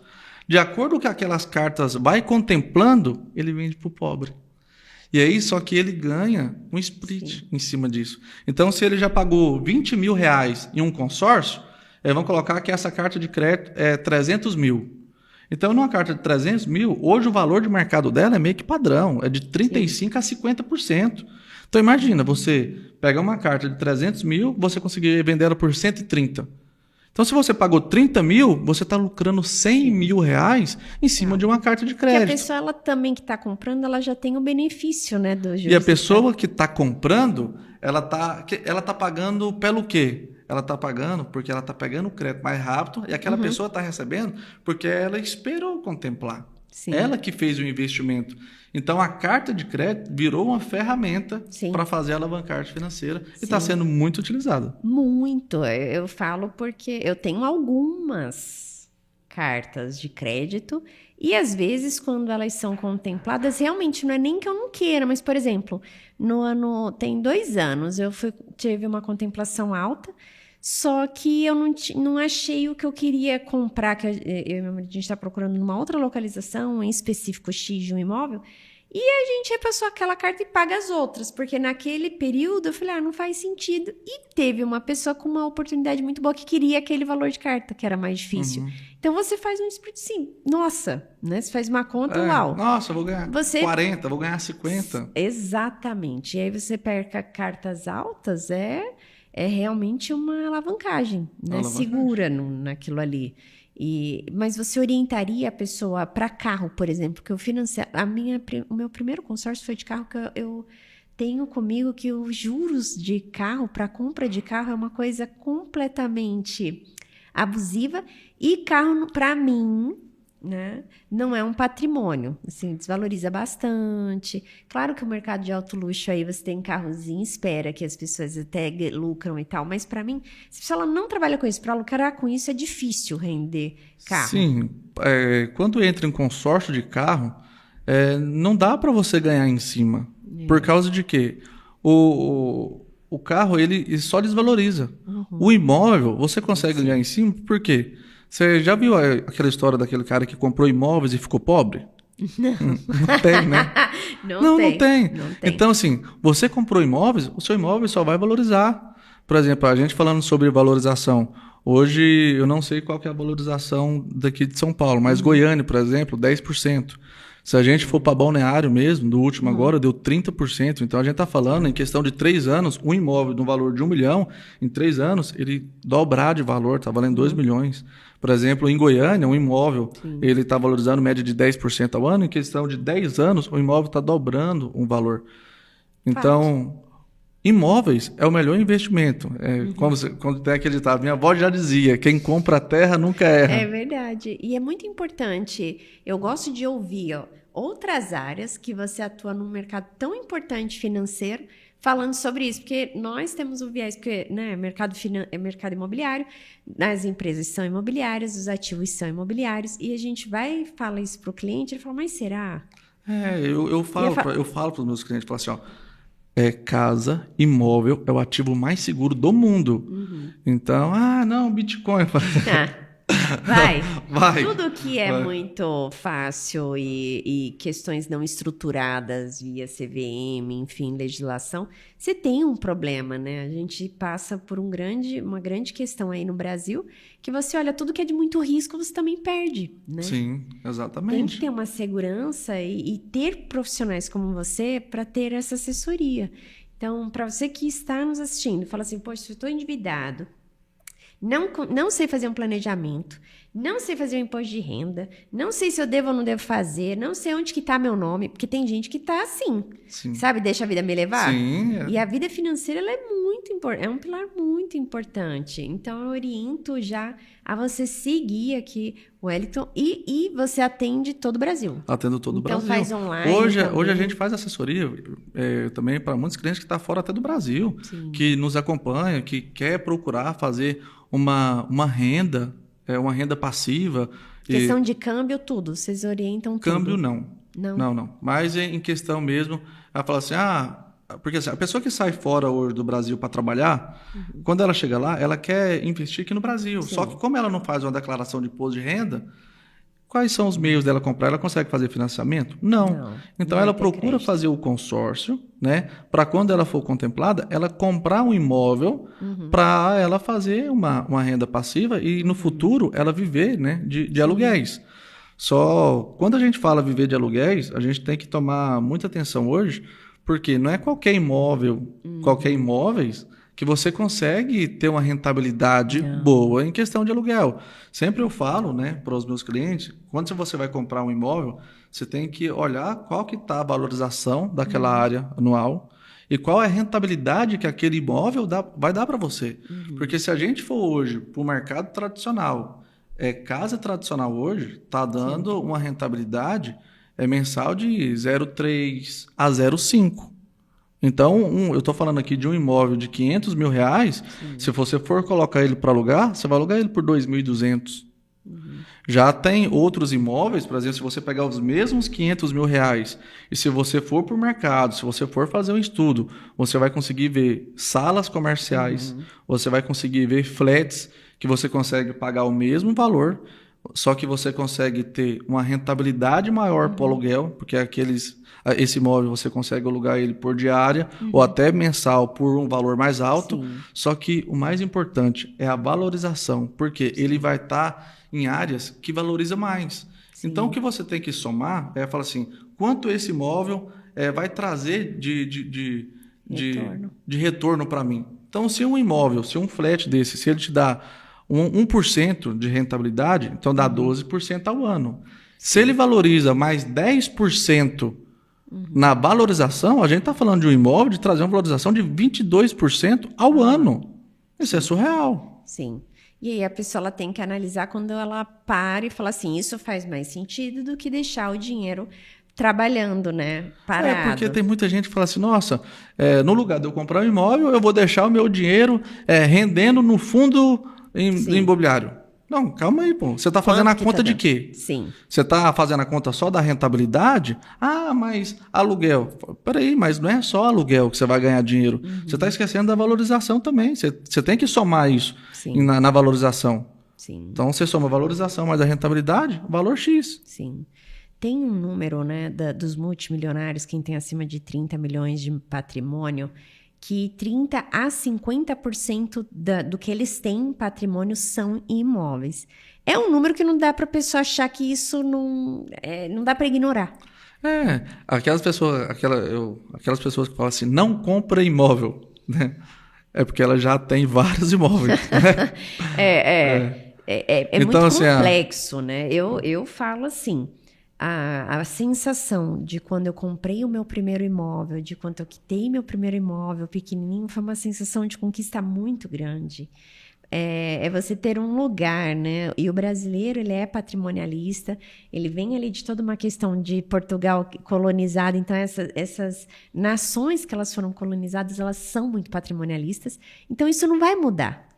De acordo com que aquelas cartas vai contemplando, ele vende para o pobre. E aí, só que ele ganha um split em cima disso. Então, se ele já pagou 20 mil reais em um consórcio, vamos colocar que essa carta de crédito é 300 mil. Então, numa carta de 300 mil, hoje o valor de mercado dela é meio que padrão, é de 35% a 50%. Então, imagina, você pega uma carta de 300 mil, você conseguir vender ela por 130. Então, se você pagou 30 mil, você está lucrando 100 mil reais em cima de uma carta de crédito. Porque a pessoa ela também que está comprando, ela já tem o benefício, né, do juros. E a pessoa que está comprando, ela tá pagando pelo quê? Ela está pagando porque ela está pegando o crédito mais rápido e aquela pessoa está recebendo porque ela esperou contemplar. Sim. Ela que fez o investimento. Então, a carta de crédito virou uma ferramenta para fazer a alavancagem financeira e está sendo muito utilizada. Muito. Eu falo porque eu tenho algumas cartas de crédito e, às vezes, quando elas são contempladas, realmente não é nem que eu não queira, mas, por exemplo, tem 2 anos, tive uma contemplação alta, só que eu não achei o que eu queria comprar, que a gente está procurando numa outra localização, em específico X de um imóvel, e a gente repassou aquela carta e paga as outras, porque naquele período eu falei, não faz sentido. E teve uma pessoa com uma oportunidade muito boa que queria aquele valor de carta, que era mais difícil. Então você faz um split, sim. Nossa, né? Você faz uma conta, uau. Nossa, eu vou ganhar 40, vou ganhar 50. Exatamente. E aí você perca cartas altas, é realmente uma alavancagem, né? Segura naquilo ali. Mas você orientaria a pessoa para carro, por exemplo, que eu financiei. O meu primeiro consórcio foi de carro, que eu tenho comigo que os juros de carro, para compra de carro, é uma coisa completamente abusiva. E carro, para mim, né, não é um patrimônio, assim, desvaloriza bastante. Claro que o mercado de alto luxo aí você tem carros em espera, que as pessoas até lucram e tal, mas para mim, se ela não trabalha com isso, para lucrar com isso é difícil render carro. Sim, quando entra em consórcio de carro, não dá para você ganhar em cima, por causa de quê? O carro ele só desvaloriza. O imóvel você consegue ganhar em cima, por quê? Você já viu aquela história daquele cara que comprou imóveis e ficou pobre? Não tem, né? Não tem. Então, assim, você comprou imóveis, o seu imóvel só vai valorizar. Por exemplo, a gente falando sobre valorização. Hoje, eu não sei qual que é a valorização daqui de São Paulo, mas Goiânia, por exemplo, 10%. Se a gente for para Balneário mesmo, do último agora, deu 30%. Então, a gente está falando, em questão de 3 anos, um imóvel no valor de 1 milhão, em 3 anos, ele dobrar de valor, está valendo 2 milhões. Por exemplo, em Goiânia, um imóvel, ele está valorizando média de 10% ao ano. Em questão de 10 anos, o imóvel está dobrando um valor. Então, imóveis é o melhor investimento. Quando tem aquele ditado, minha avó já dizia, quem compra a terra nunca erra. É verdade. E é muito importante, eu gosto de ouvir outras áreas que você atua num mercado tão importante financeiro, falando sobre isso, porque nós temos o viés, porque mercado imobiliário, as empresas são imobiliárias, os ativos são imobiliários, e a gente vai falar isso para o cliente, ele fala, mas será? Eu falo para os meus clientes, falo assim, casa, imóvel, é o ativo mais seguro do mundo. Então, não, Bitcoin. Vai. Tudo que é muito fácil e questões não estruturadas via CVM, enfim, legislação, você tem um problema, né? A gente passa por uma grande questão aí no Brasil, que você olha, tudo que é de muito risco, você também perde, né? Sim, exatamente. Tem que ter uma segurança e ter profissionais como você para ter essa assessoria. Então, para você que está nos assistindo, fala assim, poxa, se eu estou endividado, não sei fazer um planejamento, não sei fazer um imposto de renda, não sei se eu devo ou não devo fazer, não sei onde que está meu nome, porque tem gente que está assim, sabe? Deixa a vida me levar. Sim, E a vida financeira ela é muito importante, é um pilar muito importante. Então, eu oriento já a você seguir aqui o Wellington e você atende todo o Brasil. Atendo todo o Brasil. Então, faz online. Hoje a gente faz assessoria também para muitos clientes que estão fora até do Brasil, que nos acompanham, que quer procurar fazer uma renda, uma renda passiva. Questão de câmbio, tudo. Vocês orientam tudo? Câmbio, não. Não. Mas em questão mesmo, ela fala assim, porque assim, a pessoa que sai fora hoje do Brasil para trabalhar, quando ela chega lá, ela quer investir aqui no Brasil. Sim. Só que como ela não faz uma declaração de imposto de renda, quais são os meios dela comprar? Ela consegue fazer financiamento? Não. Então, ela procura fazer o consórcio, né? Para quando ela for contemplada, ela comprar um imóvel para ela fazer uma renda passiva e, no futuro, ela viver, né, de aluguéis. Só quando a gente fala viver de aluguéis, a gente tem que tomar muita atenção hoje, porque não é qualquer imóvel, qualquer imóveis que você consegue ter uma rentabilidade boa em questão de aluguel. Sempre eu falo, né, para os meus clientes, quando você vai comprar um imóvel, você tem que olhar qual que está a valorização daquela área anual e qual é a rentabilidade que aquele imóvel vai dar para você. Porque se a gente for hoje para o mercado tradicional, casa tradicional hoje está dando uma rentabilidade mensal de 0,3 a 0,5. Então, eu estou falando aqui de um imóvel de R$500 mil, se você for colocar ele para alugar, você vai alugar ele por R$2.200. Já tem outros imóveis, por exemplo, se você pegar os mesmos R$500 mil, e se você for para o mercado, se você for fazer um estudo, você vai conseguir ver salas comerciais, você vai conseguir ver flats que você consegue pagar o mesmo valor, só que você consegue ter uma rentabilidade maior para o aluguel, porque esse imóvel você consegue alugar ele por diária ou até mensal por um valor mais alto. Só que o mais importante é a valorização, porque ele vai estar em áreas que valoriza mais. Então, o que você tem que somar é falar assim, quanto esse imóvel vai trazer de retorno para mim. Então, se um imóvel, se um flat desse, se ele te dá 1% de rentabilidade, então dá 12% ao ano. Se ele valoriza mais 10% na valorização, a gente está falando de um imóvel de trazer uma valorização de 22% ao ano. Isso é surreal. Sim. E aí a pessoa ela tem que analisar quando ela para e fala assim, isso faz mais sentido do que deixar o dinheiro trabalhando, né? Parado. Porque tem muita gente que fala assim, nossa, no lugar de eu comprar um imóvel, eu vou deixar o meu dinheiro rendendo no fundo imobiliário. Não, calma aí, pô. Você está fazendo a conta de quê? Sim. Você está fazendo a conta só da rentabilidade? Mas aluguel. Peraí, mas não é só aluguel que você vai ganhar dinheiro. Você está esquecendo da valorização também. Você tem que somar isso na valorização. Sim. Então, você soma a valorização mais a rentabilidade, valor X. Sim. Tem um número, né, dos multimilionários, quem tem acima de 30 milhões de patrimônio, que 30% a 50% do que eles têm em patrimônio são imóveis. É um número que não dá para a pessoa achar que isso não dá para ignorar. Aquelas pessoas que falam assim, não compra imóvel, né? É porque ela já tem vários imóveis, né? Então, muito assim, complexo, né? Eu falo assim, a sensação de quando eu comprei o meu primeiro imóvel, de quando eu quitei meu primeiro imóvel pequenininho, foi uma sensação de conquista muito grande. É você ter um lugar, né? E o brasileiro, ele é patrimonialista, ele vem ali de toda uma questão de Portugal colonizado, então essas nações que elas foram colonizadas, elas são muito patrimonialistas, então isso não vai mudar,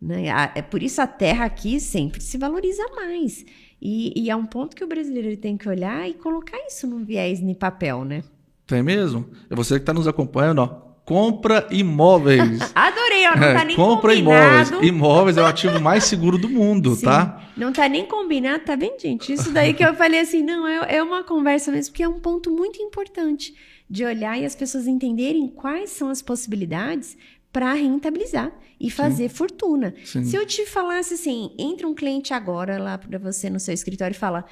né? É por isso a terra aqui sempre se valoriza mais, e é um ponto que o brasileiro ele tem que olhar e colocar isso num viés em papel, né? Tem mesmo? É você que está nos acompanhando, ó. Compra imóveis. Adorei, ó, não tá nem compra combinado. Imóveis. Imóveis é o ativo mais seguro do mundo, Sim, tá? Não tá nem combinado, tá bem, gente? Isso daí que eu falei assim, não, é uma conversa mesmo, porque é um ponto muito importante de olhar e as pessoas entenderem quais são as possibilidades para rentabilizar e fazer fortuna. Sim. Se eu te falasse assim, entra um cliente agora lá para você no seu escritório e fala,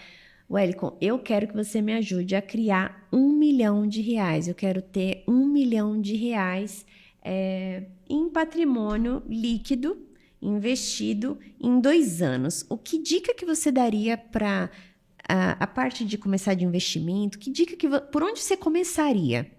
Wellington, eu quero que você me ajude a criar R$1 milhão. Eu quero ter R$1 milhão em patrimônio líquido investido em 2 anos. Que dica que você daria para a parte de começar de investimento? Que dica por onde você começaria?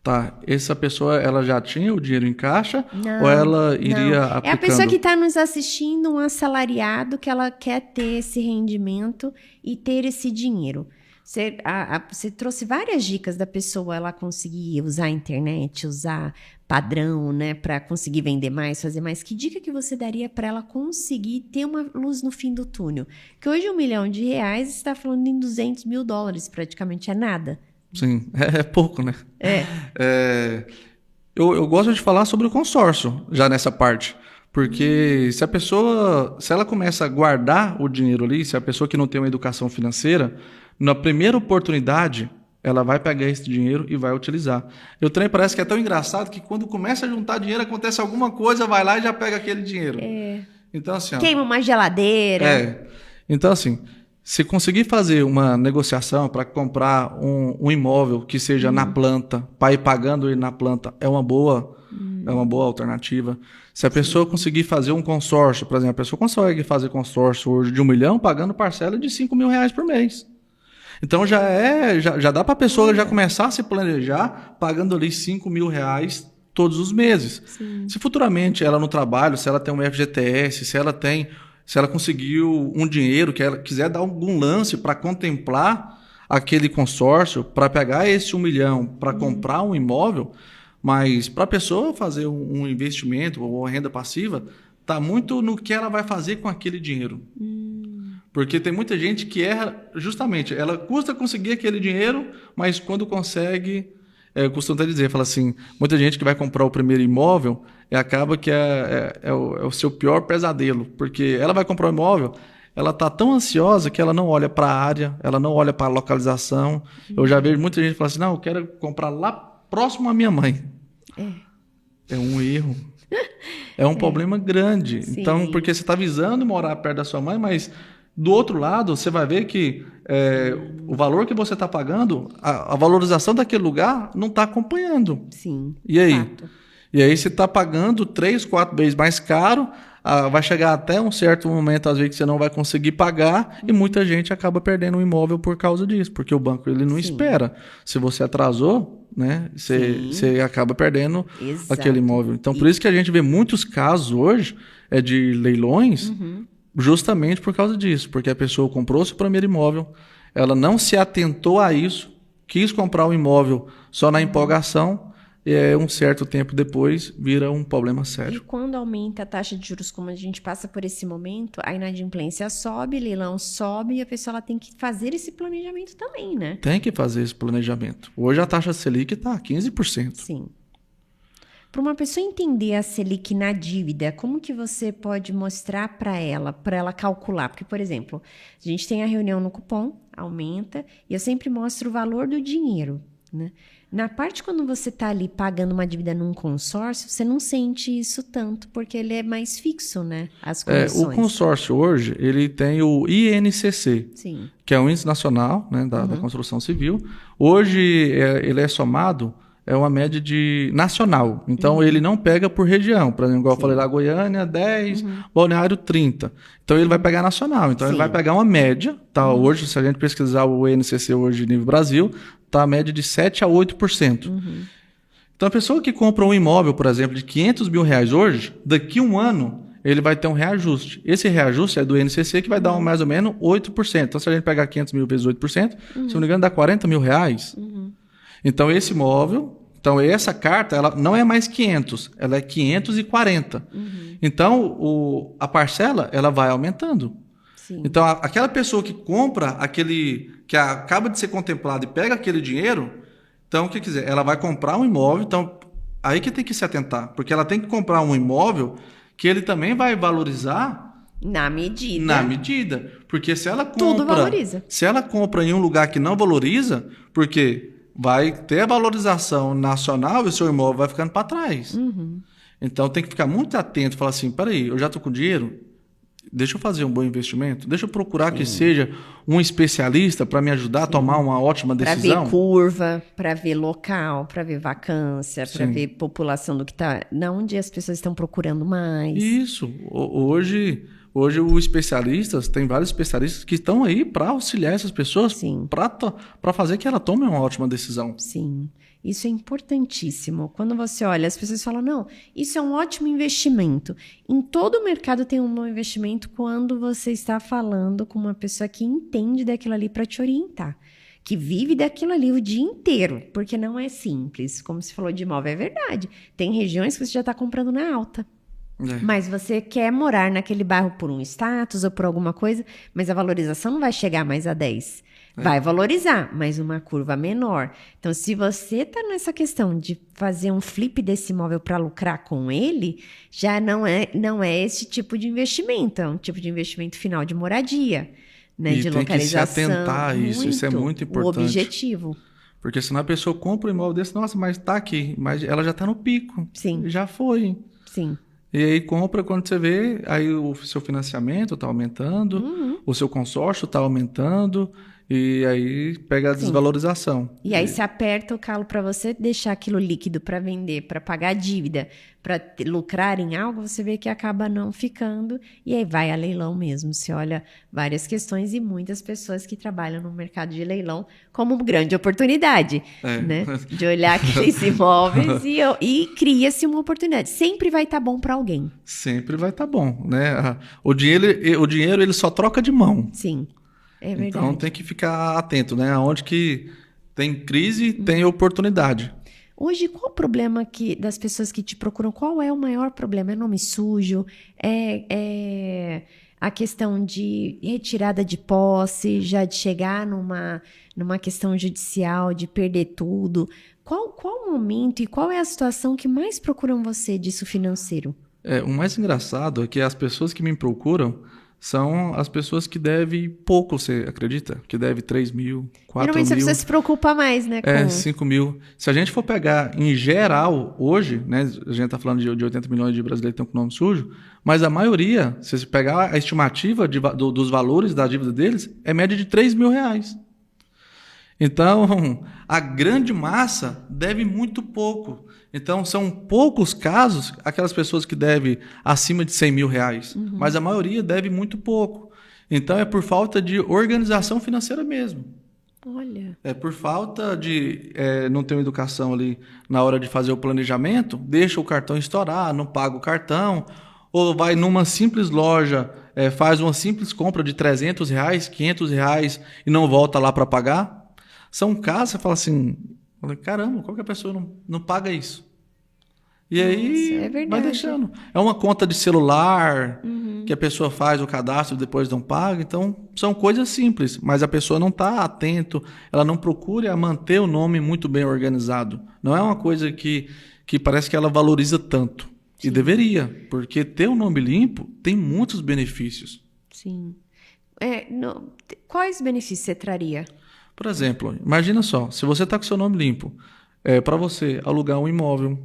Tá, essa pessoa, ela já tinha o dinheiro em caixa ou ela iria aplicando? É a pessoa que está nos assistindo, um assalariado, que ela quer ter esse rendimento e ter esse dinheiro. Você trouxe várias dicas da pessoa, ela conseguir usar a internet, usar padrão, né, para conseguir vender mais, fazer mais. Que dica que você daria para ela conseguir ter uma luz no fim do túnel? Que hoje R$1 milhão está falando em $200 mil, praticamente é nada. Sim, é pouco, né? Eu gosto de falar sobre o consórcio, já nessa parte. Porque se ela começa a guardar o dinheiro ali, se a pessoa que não tem uma educação financeira, na primeira oportunidade, ela vai pegar esse dinheiro e vai utilizar. O trem parece que é tão engraçado que quando começa a juntar dinheiro, acontece alguma coisa, vai lá e já pega aquele dinheiro. Então, assim, queima uma geladeira. Então, assim, se conseguir fazer uma negociação para comprar um imóvel que seja na planta, para ir pagando ele na planta, é uma boa alternativa. Se a pessoa conseguir fazer um consórcio, por exemplo, a pessoa consegue fazer consórcio hoje de R$1 milhão pagando parcela de R$5 mil por mês. Então já dá para a pessoa já começar a se planejar pagando ali R$5 mil todos os meses. Sim. Se futuramente ela no trabalho, se ela tem um FGTS, se ela conseguiu um dinheiro, que ela quiser dar algum lance para contemplar aquele consórcio, para pegar esse R$1 milhão para comprar um imóvel, mas para a pessoa fazer um investimento ou renda passiva, está muito no que ela vai fazer com aquele dinheiro. Porque tem muita gente que erra justamente, ela custa conseguir aquele dinheiro, mas quando consegue, eu costumo até dizer, fala assim, muita gente que vai comprar o primeiro imóvel, acaba que é o seu pior pesadelo, porque ela vai comprar um imóvel, ela está tão ansiosa que ela não olha para a área, ela não olha para a localização. Eu já vejo muita gente falar assim, não, eu quero comprar lá próximo à minha mãe. É um erro. É um problema grande. Sim. Então, porque você está visando morar perto da sua mãe, mas do outro lado, você vai ver que o valor que você está pagando, a valorização daquele lugar não está acompanhando. Sim. E aí? Fato. E aí você está pagando 3, 4 vezes mais caro, vai chegar até um certo momento, às vezes, que você não vai conseguir pagar, e muita gente acaba perdendo o imóvel por causa disso, porque o banco ele não espera. Se você atrasou, né, você acaba perdendo aquele imóvel. Então, por isso que a gente vê muitos casos hoje de leilões, justamente por causa disso, porque a pessoa comprou seu primeiro imóvel, ela não se atentou a isso, quis comprar o imóvel só na empolgação, e um certo tempo depois vira um problema sério. E quando aumenta a taxa de juros, como a gente passa por esse momento, a inadimplência sobe, leilão sobe, e a pessoa ela tem que fazer esse planejamento também, né? Tem que fazer esse planejamento. Hoje a taxa Selic está 15%. Sim. Para uma pessoa entender a Selic na dívida, como que você pode mostrar para ela calcular? Porque, por exemplo, a gente tem a reunião no cupom, aumenta, e eu sempre mostro o valor do dinheiro, né? Na parte quando você está ali pagando uma dívida num consórcio, você não sente isso tanto, porque ele é mais fixo, né? As comissões. O consórcio hoje, ele tem o INCC, Sim. que é o Índice Nacional, né, da Construção Civil. Hoje, ele é somado, é uma média nacional. Então, ele não pega por região. Por exemplo, igual eu falei lá, Goiânia, 10, Balneário, 30. Então, ele vai pegar nacional. Então, ele vai pegar uma média. Tá? Hoje, se a gente pesquisar o INCC hoje nível Brasil, está a média de 7% a 8%. Então, a pessoa que compra um imóvel, por exemplo, de R$500 mil reais hoje, daqui a um ano, ele vai ter um reajuste. Esse reajuste é do INCC, que vai dar mais ou menos 8%. Então, se a gente pegar 500 mil vezes 8%, se não me engano, dá R$40 mil. Então, esse imóvel, essa carta, ela não é mais 500, ela é 540. Então, a parcela, ela vai aumentando. Sim. Então, aquela pessoa que compra que acaba de ser contemplado e pega aquele dinheiro, então, o que quiser, ela vai comprar um imóvel, então, aí que tem que se atentar, porque ela tem que comprar um imóvel que ele também vai valorizar na medida. Porque se ela compra, tudo valoriza. Se ela compra em um lugar que não valoriza, porque vai ter a valorização nacional e o seu imóvel vai ficando para trás. Então, tem que ficar muito atento, falar assim, peraí, eu já estou com dinheiro, deixa eu fazer um bom investimento, deixa eu procurar que seja um especialista para me ajudar a tomar uma ótima decisão. Para ver curva, para ver local, para ver vacância, para ver população do que está, onde as pessoas estão procurando mais. Isso. Hoje os especialistas, tem vários especialistas que estão aí para auxiliar essas pessoas para fazer que ela tome uma ótima decisão. Sim. Isso é importantíssimo. Quando você olha, as pessoas falam, não, isso é um ótimo investimento. Em todo o mercado tem um bom investimento quando você está falando com uma pessoa que entende daquilo ali para te orientar. Que vive daquilo ali o dia inteiro. Porque não é simples. Como você falou de imóvel, é verdade. Tem regiões que você já está comprando na alta. Mas você quer morar naquele bairro por um status ou por alguma coisa, mas a valorização não vai chegar mais a 10. Vai valorizar, mas uma curva menor. Então, se você está nessa questão de fazer um flip desse imóvel para lucrar com ele, já não é esse tipo de investimento. É um tipo de investimento final de moradia, né? E de tem localização. Que se atentar a isso. Isso é muito importante. O objetivo. Porque senão a pessoa compra um imóvel desse, nossa, mas está aqui, mas ela já está no pico. Sim. Já foi. Sim. E aí compra, quando você vê, aí o seu financiamento está aumentando, o seu consórcio está aumentando, e aí pega a desvalorização. E aí se aperta o calo para você deixar aquilo líquido para vender, para pagar a dívida, para lucrar em algo, você vê que acaba não ficando, e aí vai a leilão mesmo. Você olha várias questões e muitas pessoas que trabalham no mercado de leilão como grande oportunidade, né? De olhar aqueles imóveis e cria-se uma oportunidade. Sempre vai estar bom para alguém. Sempre vai estar bom, né? O dinheiro ele só troca de mão. Sim. É verdade. Então tem que ficar atento, né? Onde que tem crise, tem oportunidade. Hoje, qual o problema das pessoas que te procuram? Qual é o maior problema? É nome sujo? É a questão de retirada de posse, já de chegar numa questão judicial, de perder tudo? Qual o momento e qual é a situação que mais procuram você disso financeiro? O mais engraçado é que as pessoas que me procuram são as pessoas que devem pouco, você acredita? Que deve 3 mil, 4 Geralmente mil. Geralmente você se preocupa mais, né? 5 mil. Se a gente for pegar em geral hoje, né? A gente está falando de 80 milhões de brasileiros que estão com nome sujo, mas a maioria, se você pegar a estimativa dos valores da dívida deles, é média de 3 mil reais. Então, a grande massa deve muito pouco. Então, são poucos casos aquelas pessoas que devem acima de 100 mil reais, mas a maioria deve muito pouco. Então, é por falta de organização financeira mesmo. Olha. É por falta de não ter uma educação ali na hora de fazer o planejamento, deixa o cartão estourar, não paga o cartão, ou vai numa simples loja, faz uma simples compra de 300 reais, 500 reais e não volta lá para pagar. São casos, você fala assim, caramba, qual que a pessoa não paga isso? E aí vai deixando. É uma conta de celular que a pessoa faz o cadastro e depois não paga. Então, são coisas simples, mas a pessoa não está atento, ela não procura manter o nome muito bem organizado. Não é uma coisa que parece que ela valoriza tanto. Sim. E deveria, porque ter o nome limpo tem muitos benefícios. Sim. Quais benefícios você traria? Por exemplo, imagina só, se você está com seu nome limpo, para você alugar um imóvel,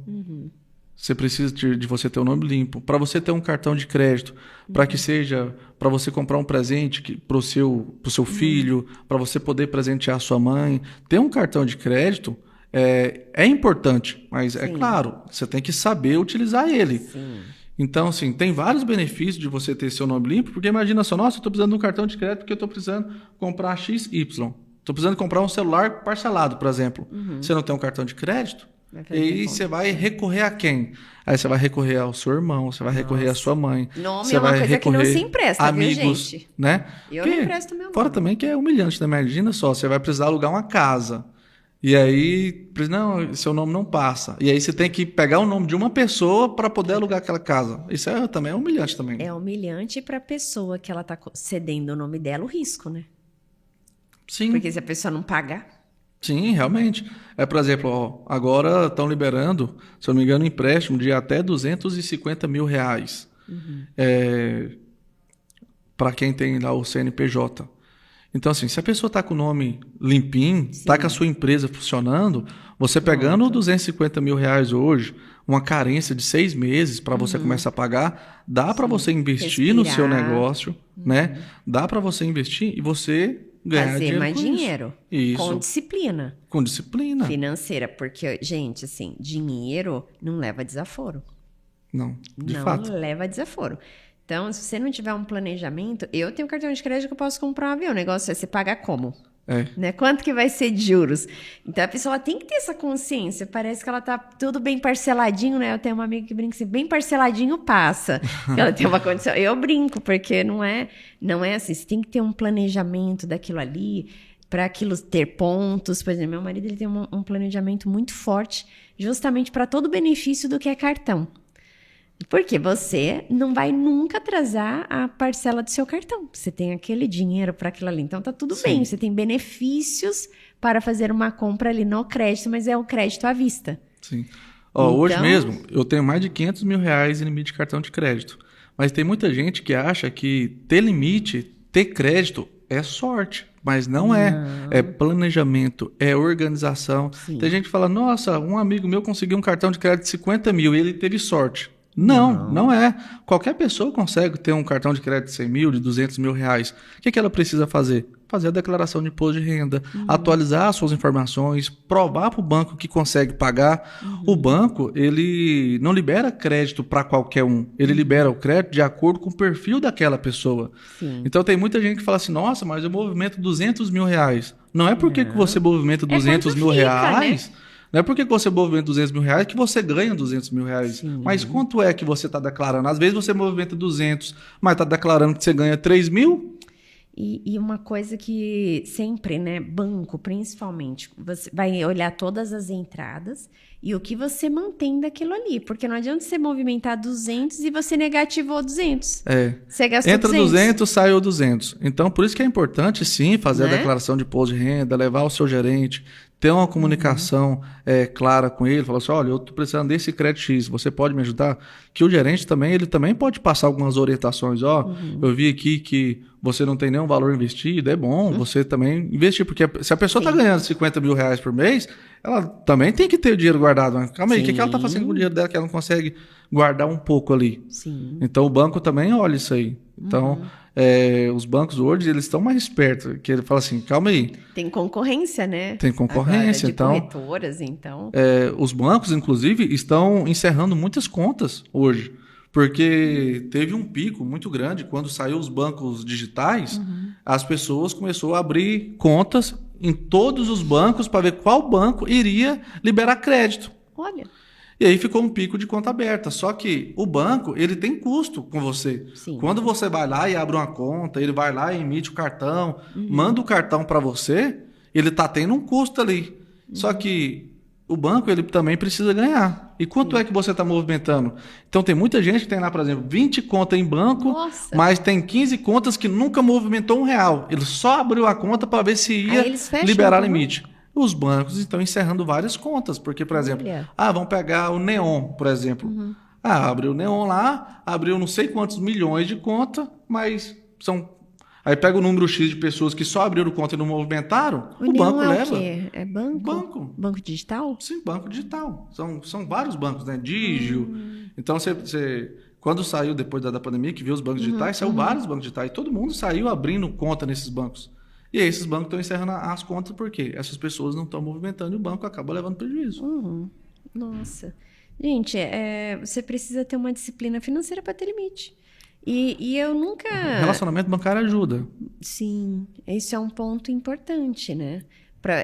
você precisa de você ter o nome limpo. Para você ter um cartão de crédito, para que seja para você comprar um presente para o seu filho, para você poder presentear a sua mãe, ter um cartão de crédito é importante, mas é claro, você tem que saber utilizar ele. Sim. Então, assim, tem vários benefícios de você ter seu nome limpo, porque imagina só, nossa, eu estou precisando de um cartão de crédito porque eu estou precisando comprar XY. Estou precisando comprar um celular parcelado, por exemplo. Você não tem um cartão de crédito? E aí você vai recorrer a quem? Aí você vai recorrer ao seu irmão, você vai recorrer à sua mãe. Nome você é uma vai coisa que não se empresta, amigos, viu, gente? Né? Eu não empresto meu nome. Fora também que é humilhante, né? Imagina só, você vai precisar alugar uma casa. E aí, não, seu nome não passa. E aí você tem que pegar o nome de uma pessoa para poder alugar aquela casa. Isso também é humilhante também. É humilhante para a pessoa que ela está cedendo o nome dela, o risco, né? Sim. Porque se a pessoa não pagar... Sim, realmente. Por exemplo, agora estão liberando, se eu não me engano, um empréstimo de até R$250 mil. Para quem tem lá o CNPJ. Então, assim, se a pessoa está com o nome limpinho, está com a sua empresa funcionando, você pegando R$250 mil hoje, uma carência de 6 meses para você começar a pagar, dá para você investir no seu negócio, né? Dá para você investir e você ganhar fazer mais com dinheiro. Isso. Com disciplina. Com disciplina. Financeira. Porque, gente, assim, dinheiro não leva desaforo. Não, de fato. Não leva desaforo. Então, se você não tiver um planejamento, eu tenho um cartão de crédito que eu posso comprar um avião. O negócio é você pagar como? Né? Quanto que vai ser de juros? Então, a pessoa tem que ter essa consciência. Parece que ela tá tudo bem parceladinho, né? Eu tenho uma amiga que brinca assim, bem parceladinho passa. Que ela tem uma condição. Eu brinco, porque não é assim. Você tem que ter um planejamento daquilo ali, para aquilo ter pontos. Por exemplo, meu marido ele tem um planejamento muito forte, justamente para todo o benefício do que é cartão. Porque você não vai nunca atrasar a parcela do seu cartão. Você tem aquele dinheiro para aquilo ali. Então, tá tudo bem. Você tem benefícios para fazer uma compra ali no crédito, mas é o crédito à vista. Sim. Hoje mesmo, eu tenho mais de R$500 mil em limite de cartão de crédito. Mas tem muita gente que acha que ter limite, ter crédito, é sorte. Mas não é. É planejamento, é organização. Sim. Tem gente que fala, nossa, um amigo meu conseguiu um cartão de crédito de 50 mil e ele teve sorte. Não é. Qualquer pessoa consegue ter um cartão de crédito de 100 mil, de 200 mil reais. O que ela precisa fazer? Fazer a declaração de imposto de renda, atualizar as suas informações, provar para o banco que consegue pagar. O banco, ele não libera crédito para qualquer um. Ele libera o crédito de acordo com o perfil daquela pessoa. Sim. Então, tem muita gente que fala assim, nossa, mas eu movimento 200 mil reais. Não é porque que você movimenta 200 mil reais... Né? Não é porque você movimenta 200 mil reais que você ganha 200 mil reais. Sim. Mas quanto é que você está declarando? Às vezes você movimenta 200, mas está declarando que você ganha 3 mil. E uma coisa que sempre, né, banco principalmente, você vai olhar todas as entradas e o que você mantém daquilo ali. Porque não adianta você movimentar 200 e você negativou 200. Você gastou Entra 200, sai 200. Então, por isso que é importante, sim, fazer a declaração de imposto de renda, levar o seu gerente, ter uma comunicação clara com ele, falar assim, olha, eu estou precisando desse crédito X, você pode me ajudar? Que o gerente também, ele também pode passar algumas orientações, eu vi aqui que você não tem nenhum valor investido, é bom você também investir, porque se a pessoa está ganhando 50 mil reais por mês, ela também tem que ter o dinheiro guardado. Mas calma aí, o que ela está fazendo com o dinheiro dela que ela não consegue guardar um pouco ali? Sim. Então o banco também olha isso aí. Então, os bancos hoje, eles estão mais espertos, que ele fala assim, calma aí. Tem concorrência, né? Tem concorrência, agora, de corretoras, então. Os bancos, inclusive, estão encerrando muitas contas hoje, porque teve um pico muito grande quando saiu os bancos digitais, as pessoas começaram a abrir contas em todos os bancos para ver qual banco iria liberar crédito. Olha. E aí ficou um pico de conta aberta. Só que o banco, ele tem custo com você. Sim. Quando você vai lá e abre uma conta, ele vai lá e emite o cartão, manda o cartão para você, ele está tendo um custo ali. Só que o banco, ele também precisa ganhar. E quanto é que você está movimentando? Então, tem muita gente que tem lá, por exemplo, 20 contas em banco, mas tem 15 contas que nunca movimentou R$1. Ele só abriu a conta para ver se ia liberar limite. Os bancos estão encerrando várias contas, porque, por exemplo, vamos pegar o Neon, por exemplo. Abriu o Neon lá, abriu não sei quantos milhões de conta, mas são Aí pega o número X de pessoas que só abriram conta e não movimentaram, o União banco leva. O quê? É banco? Banco digital? Sim, banco digital. São vários bancos, né? Digio. Então, quando saiu depois da pandemia, que viu os bancos digitais, saiu vários bancos digitais. E todo mundo saiu abrindo conta nesses bancos. E aí esses bancos estão encerrando as contas porque essas pessoas não estão movimentando e o banco acaba levando prejuízo. Nossa. Gente, você precisa ter uma disciplina financeira para ter limite. E eu nunca... Relacionamento bancário ajuda. Sim, esse é um ponto importante, né?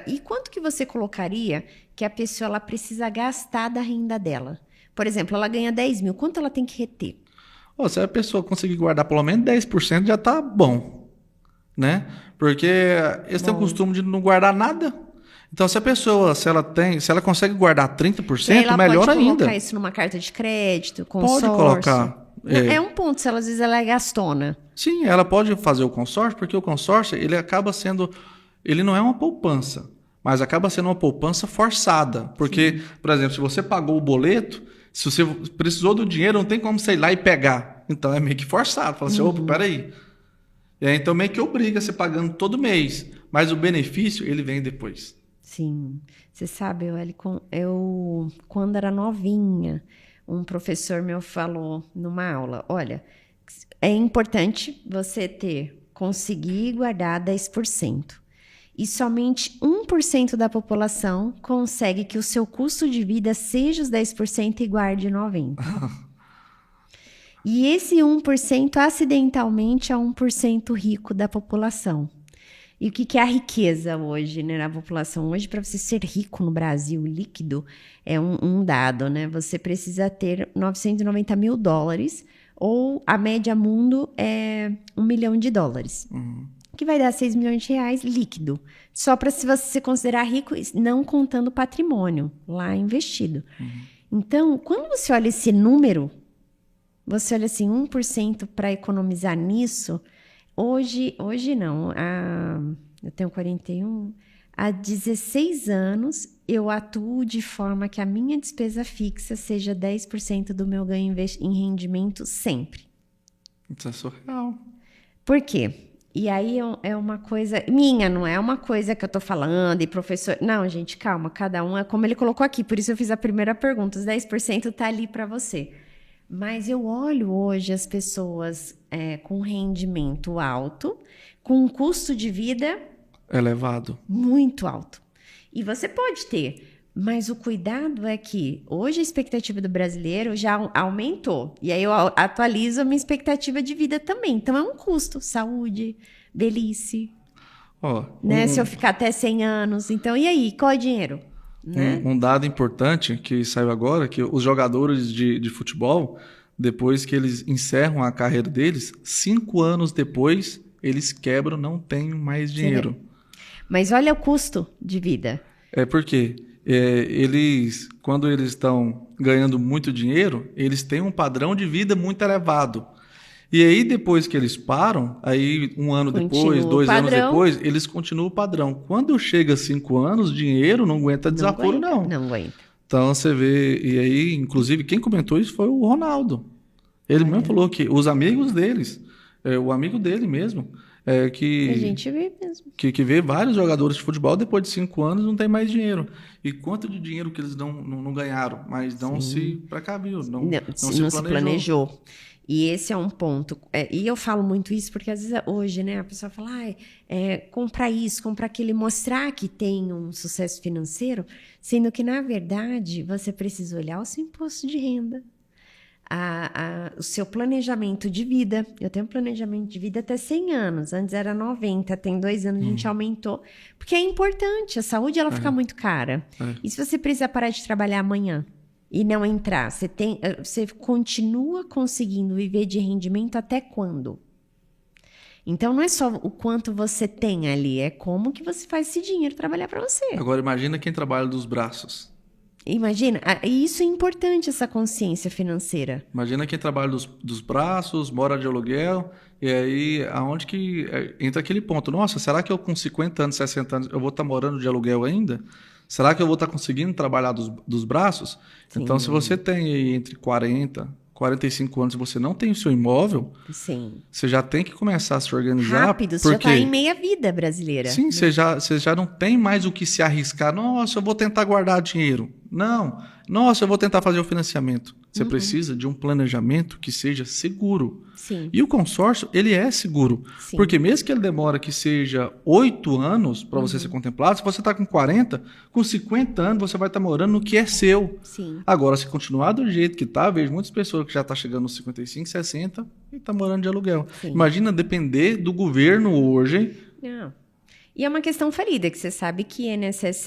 E quanto que você colocaria que a pessoa ela precisa gastar da renda dela? Por exemplo, ela ganha 10 mil, quanto ela tem que reter? Se a pessoa conseguir guardar pelo menos 10%, já está bom, né? Porque eles têm o costume de não guardar nada. Então, se ela consegue guardar 30%, melhor ainda. Ela pode colocar isso numa carta de crédito, consórcio. Pode colocar. É um ponto, se ela, às vezes ela é gastona. Sim, ela pode fazer o consórcio, porque o consórcio ele acaba sendo... Ele não é uma poupança, mas acaba sendo uma poupança forçada. Porque, por exemplo, se você pagou o boleto, se você precisou do dinheiro, não tem como você ir lá e pegar. Então, é meio que forçado. Fala assim, opa, peraí. E aí, então, meio que obriga você pagando todo mês. Mas o benefício, ele vem depois. Sim. Você sabe, eu quando era novinha... Um professor meu falou numa aula, olha, é importante você conseguir guardar 10%. E somente 1% da população consegue que o seu custo de vida seja os 10% e guarde 90%. E esse 1% acidentalmente é 1% rico da população. E o que é a riqueza hoje, né, na população? Hoje, para você ser rico no Brasil, líquido, é um dado, né? Você precisa ter 990 mil dólares, ou a média mundo é $1 milhão. Que vai dar 6 milhões de reais líquido. Só para se você considerar rico, não contando patrimônio lá investido. Então, quando você olha esse número, você olha assim, 1% para economizar nisso... Hoje não, eu tenho 41, há 16 anos eu atuo de forma que a minha despesa fixa seja 10% do meu ganho em rendimento sempre. Isso é surreal. Por quê? E aí é uma coisa minha, não é uma coisa que eu tô falando e professor... Não, gente, calma, cada um é como ele colocou aqui, por isso eu fiz a primeira pergunta, os 10% tá ali para você. Mas eu olho hoje as pessoas com rendimento alto, com um custo de vida... elevado. Muito alto. E você pode ter, mas o cuidado é que hoje a expectativa do brasileiro já aumentou. E aí eu atualizo a minha expectativa de vida também. Então é um custo. Saúde, velhice. Né? Se eu ficar até 100 anos. Então, e aí? Qual é o dinheiro? Né? Um dado importante que saiu agora, que os jogadores de futebol, depois que eles encerram a carreira deles, 5 anos depois, eles quebram, não têm mais dinheiro. Mas olha o custo de vida. É porque quando eles estão ganhando muito dinheiro, eles têm um padrão de vida muito elevado. E aí, depois que eles param, aí 1 ano depois, 2 anos depois, eles continuam o padrão. Quando chega 5 anos, dinheiro não aguenta desaforo, não. Não aguenta. Então, você vê... E aí, inclusive, quem comentou isso foi o Ronaldo. Ele mesmo falou que os amigos deles, o amigo dele mesmo, que... A gente vê mesmo. Que vê vários jogadores de futebol, depois de 5 anos, não tem mais dinheiro. E quanto de dinheiro que eles não ganharam, mas não se precaviu, não se planejou. E esse é um ponto. E eu falo muito isso porque, às vezes, hoje, né, a pessoa fala, comprar isso, comprar aquilo, mostrar que tem um sucesso financeiro, sendo que, na verdade, você precisa olhar o seu imposto de renda, o seu planejamento de vida. Eu tenho um planejamento de vida até 100 anos. Antes era 90, tem 2 anos a gente aumentou. Porque é importante, a saúde ela fica muito cara. E se você precisar parar de trabalhar amanhã? E não entrar, você continua conseguindo viver de rendimento até quando? Então, não é só o quanto você tem ali, é como que você faz esse dinheiro trabalhar para você. Agora, imagina quem trabalha dos braços. Imagina, e isso é importante, essa consciência financeira. Imagina quem trabalha dos braços, mora de aluguel, e aí aonde que entra aquele ponto? Nossa, será que eu com 50 anos, 60 anos, eu vou estar morando de aluguel ainda? Será que eu vou estar conseguindo trabalhar dos braços? Sim. Então, se você tem aí entre 40, 45 anos e você não tem o seu imóvel, Sim. Você já tem que começar a se organizar. Rápido, você já está em meia vida brasileira. Sim, né? Você já não tem mais o que se arriscar. Nossa, eu vou tentar guardar dinheiro. Não. Nossa, eu vou tentar fazer o financiamento. Você precisa de um planejamento que seja seguro. Sim. E o consórcio, ele é seguro. Sim. Porque mesmo que ele demora que seja 8 anos para você ser contemplado, se você está com 40, com 50 anos você vai estar morando no que é seu. Sim. Agora, se continuar do jeito que está, vejo muitas pessoas que já estão chegando nos 55, 60 e estão morando de aluguel. Sim. Imagina depender do governo hoje. Não. E é uma questão falida, que você sabe que INSS,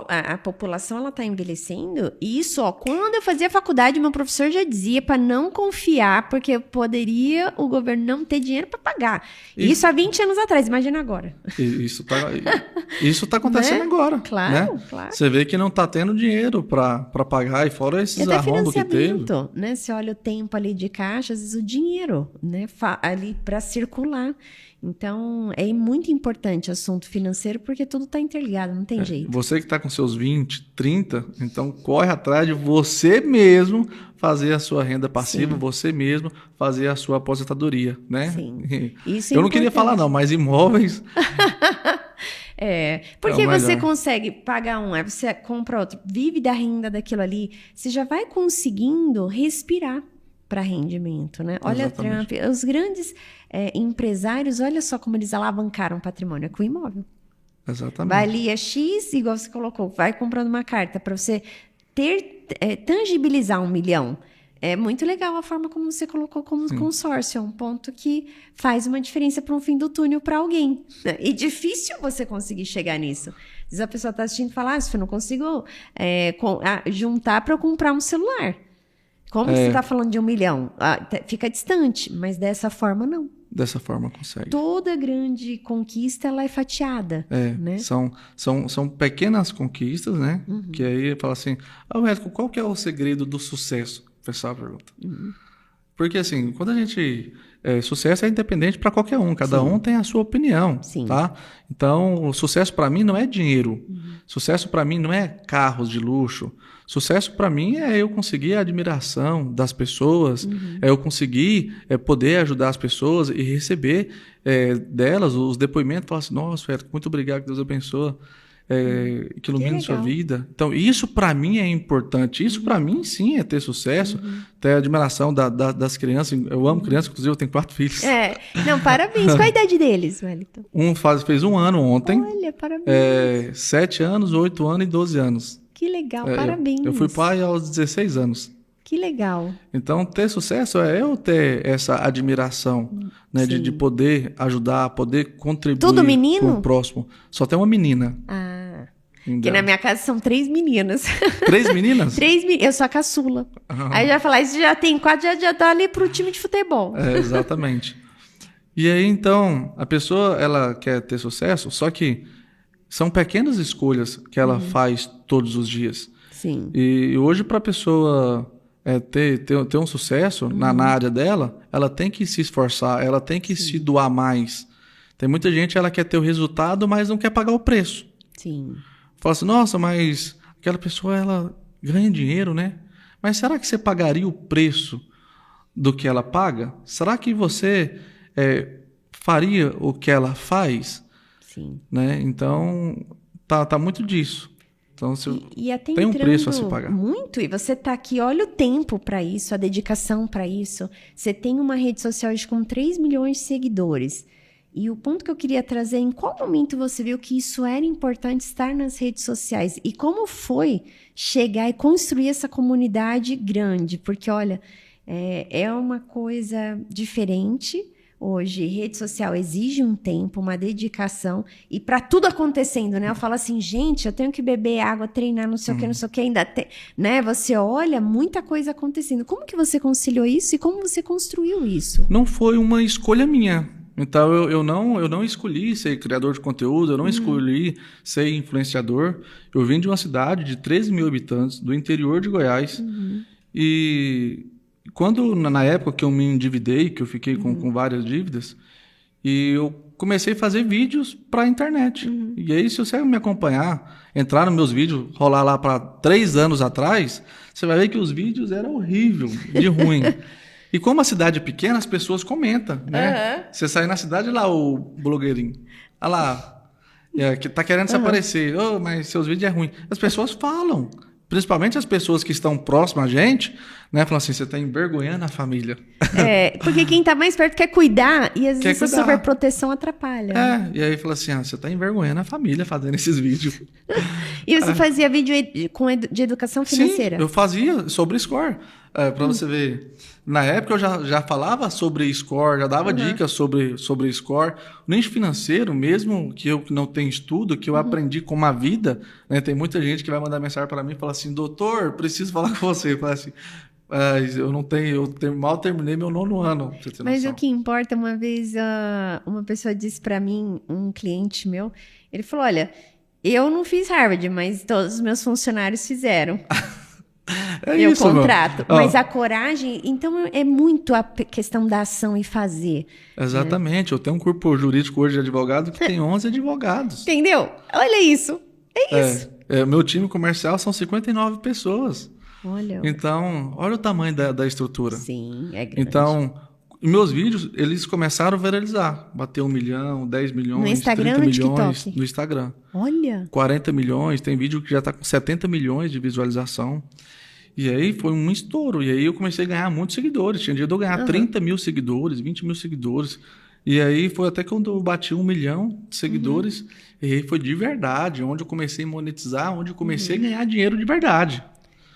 a população ela está envelhecendo. E isso, quando eu fazia faculdade, meu professor já dizia para não confiar, porque poderia o governo não ter dinheiro para pagar. Isso há 20 anos atrás, imagina agora. Isso tá acontecendo, né? Agora. Claro, né? Claro. Você vê que não está tendo dinheiro para pagar, e fora esses arrombos que teve. Né? Você olha o tempo ali de caixa, às vezes o dinheiro, né? Ali para circular. Então, é muito importante o assunto financeiro, porque tudo está interligado, não tem jeito. Você que está com seus 20, 30, então corre atrás de você mesmo fazer a sua renda passiva, Sim. você mesmo fazer a sua aposentadoria, né? Sim. Isso Eu não queria falar não, mas imóveis... Porque você consegue pagar aí você compra outro, vive da renda daquilo ali, você já vai conseguindo respirar para rendimento, né? Olha, Trump, os grandes empresários, olha só como eles alavancaram o patrimônio com o imóvel. Exatamente. Valia X, igual você colocou, vai comprando uma carta para você tangibilizar 1 milhão. É muito legal a forma como você colocou como consórcio, é um ponto que faz uma diferença para um fim do túnel para alguém. E difícil você conseguir chegar nisso. Às vezes a pessoa está assistindo e fala, eu não consigo juntar para eu comprar um celular. Como você está falando de 1 milhão? Fica distante, mas dessa forma não. Dessa forma consegue. Toda grande conquista ela é fatiada. Né? São pequenas conquistas, né? Que aí fala assim, Érico, qual que é o segredo do sucesso? Pessoal pergunta. Porque assim, quando a gente... sucesso é independente para qualquer um. Cada um tem a sua opinião. Sim. Tá? Então, o sucesso para mim não é dinheiro. Sucesso para mim não é carros de luxo. Sucesso para mim é eu conseguir a admiração das pessoas, é eu conseguir poder ajudar as pessoas e receber delas os depoimentos, falar assim, nossa, Érico, muito obrigado, que Deus abençoe, que ilumine sua vida. Então, isso para mim é importante. Isso para mim, sim, é ter sucesso, ter a admiração das crianças. Eu amo crianças, inclusive eu tenho 4 filhos. Não, parabéns. Qual a idade deles, Wellington? Fez 1 ano ontem. Olha, parabéns. 7 anos, 8 anos e 12 anos. Que legal, parabéns. Eu fui pai aos 16 anos. Que legal. Então, ter sucesso é eu ter essa admiração, né, de poder ajudar, poder contribuir Tudo menino? Com o próximo. Só tem uma menina. Porque na minha casa são 3 meninas. 3 meninas? 3 meninas. Eu sou a caçula. Aí já falar, isso já tem 4, já tá ali pro time de futebol. Exatamente. E aí, então, a pessoa, ela quer ter sucesso, só que são pequenas escolhas que ela faz todos os dias. Sim. E hoje, para a pessoa ter um sucesso na área dela, ela tem que se esforçar, ela tem que se doar mais. Tem muita gente, ela quer ter o resultado, mas não quer pagar o preço. Sim. Fala assim, nossa, mas aquela pessoa, ela ganha dinheiro, né? Mas será que você pagaria o preço do que ela paga? Será que você faria o que ela faz? Sim. Né? Então, tá muito disso. Então, tem um preço a se pagar. Muito, e você tá aqui, olha o tempo para isso, a dedicação para isso. Você tem uma rede social hoje com 3 milhões de seguidores. E o ponto que eu queria trazer, em qual momento você viu que isso era importante estar nas redes sociais? E como foi chegar e construir essa comunidade grande? Porque, olha, é uma coisa diferente. Hoje, rede social exige um tempo, uma dedicação, e para tudo acontecendo, né? Eu falo assim, gente, eu tenho que beber água, treinar, não sei o que, ainda tem, né? Você olha, muita coisa acontecendo. Como que você conciliou isso e como você construiu isso? Não foi uma escolha minha. Então, eu não escolhi ser criador de conteúdo, eu não escolhi ser influenciador. Eu vim de uma cidade de 13 mil habitantes, do interior de Goiás, e... Quando, na época que eu me endividei, que eu fiquei com várias dívidas, E eu comecei a fazer vídeos para a internet. E aí, se você me acompanhar, entrar nos meus vídeos, rolar lá para 3 anos atrás, você vai ver que os vídeos eram horríveis, de ruim. E como a cidade é pequena, as pessoas comentam, né? Você sai na cidade lá, o blogueirinho. Olha lá, que tá querendo se aparecer. Oh, mas seus vídeos é ruim. As pessoas falam. Principalmente as pessoas que estão próximas a gente, né? Falam assim, você está envergonhando a família. Porque quem está mais perto quer cuidar e às vezes a sobreproteção atrapalha. E aí fala assim, você está envergonhando a família fazendo esses vídeos. E você fazia vídeo de educação financeira? Sim, eu fazia sobre score. Para você ver, na época eu já falava sobre score, já dava dicas sobre score. O nicho financeiro, mesmo que eu não tenha estudo, que eu aprendi com uma vida, né? Tem muita gente que vai mandar mensagem para mim e falar assim, doutor, preciso falar com você. Eu falo assim, mal terminei meu 9º ano. Mas o que importa, uma vez uma pessoa disse para mim, um cliente meu, ele falou, olha, eu não fiz Harvard, mas todos os meus funcionários fizeram. Eu contrato. Mas a coragem, então é muito a questão da ação e fazer. Exatamente. Eu tenho um corpo jurídico hoje de advogado que tem 11 advogados. Entendeu? Olha isso. É isso. Meu time comercial são 59 pessoas. Olha. Então, olha o tamanho da estrutura. Sim, é grande. Então, meus vídeos, eles começaram a viralizar. Bater 1 milhão, 10 milhões, no Instagram, 30 no milhões. TikTok? No Instagram. Olha. 40 milhões. Tem vídeo que já está com 70 milhões de visualização. E aí foi um estouro. E aí eu comecei a ganhar muitos seguidores. Tinha dia de eu ganhar 30 mil seguidores, 20 mil seguidores. E aí foi até quando eu bati 1 milhão de seguidores. E aí foi de verdade, onde eu comecei a monetizar, onde eu comecei a ganhar dinheiro de verdade.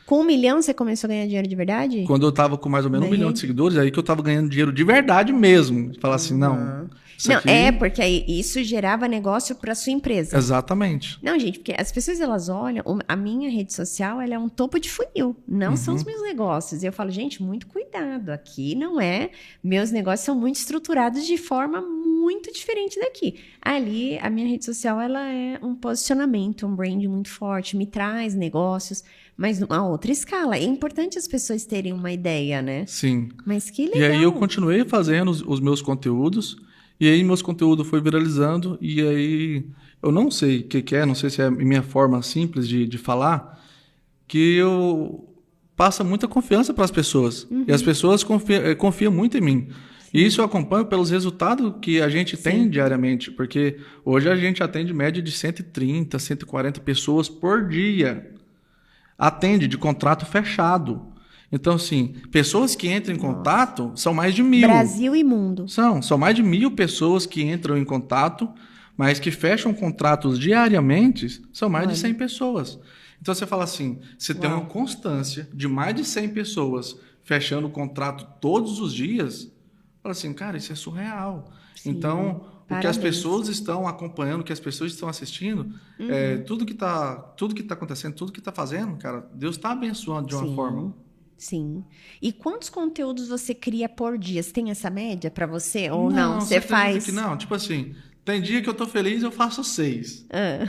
Com 1 milhão você começou a ganhar dinheiro de verdade? Quando eu tava com mais ou menos 1 milhão de seguidores, aí que eu tava ganhando dinheiro de verdade mesmo. Falar assim, não... Não, porque aí isso gerava negócio para sua empresa. Exatamente. Não, gente, porque as pessoas, elas olham... A minha rede social, ela é um topo de funil. Não são os meus negócios. E eu falo, gente, muito cuidado. Aqui não é... Meus negócios são muito estruturados de forma muito diferente daqui. Ali, a minha rede social, ela é um posicionamento, um brand muito forte. Me traz negócios, mas numa outra escala. É importante as pessoas terem uma ideia, né? Sim. Mas que legal. E aí eu continuei fazendo os meus conteúdos... E aí meus conteúdos foi viralizando, e aí eu não sei o que é, não sei se é a minha forma simples de falar, que eu passo muita confiança para as pessoas. E as pessoas confiam muito em mim. E isso eu acompanho pelos resultados que a gente tem diariamente, porque hoje a gente atende média de 130, 140 pessoas por dia. Atende de contrato fechado. Então, assim, pessoas que entram em contato são mais de 1.000. Brasil e mundo. São mais de 1.000 pessoas que entram em contato, mas que fecham contratos diariamente, são mais de 100 pessoas. Então, você fala assim, você tem uma constância de mais de 100 pessoas fechando o contrato todos os dias, fala assim, cara, isso é surreal. Sim, então, o que as pessoas estão acompanhando, o que as pessoas estão assistindo, tudo que tá acontecendo, tudo que está fazendo, cara, Deus está abençoando de uma forma... Sim. E quantos conteúdos você cria por dia? Você tem essa média para você? Ou não? Você faz... Que não, tipo assim, tem dia que eu tô feliz, eu faço 6.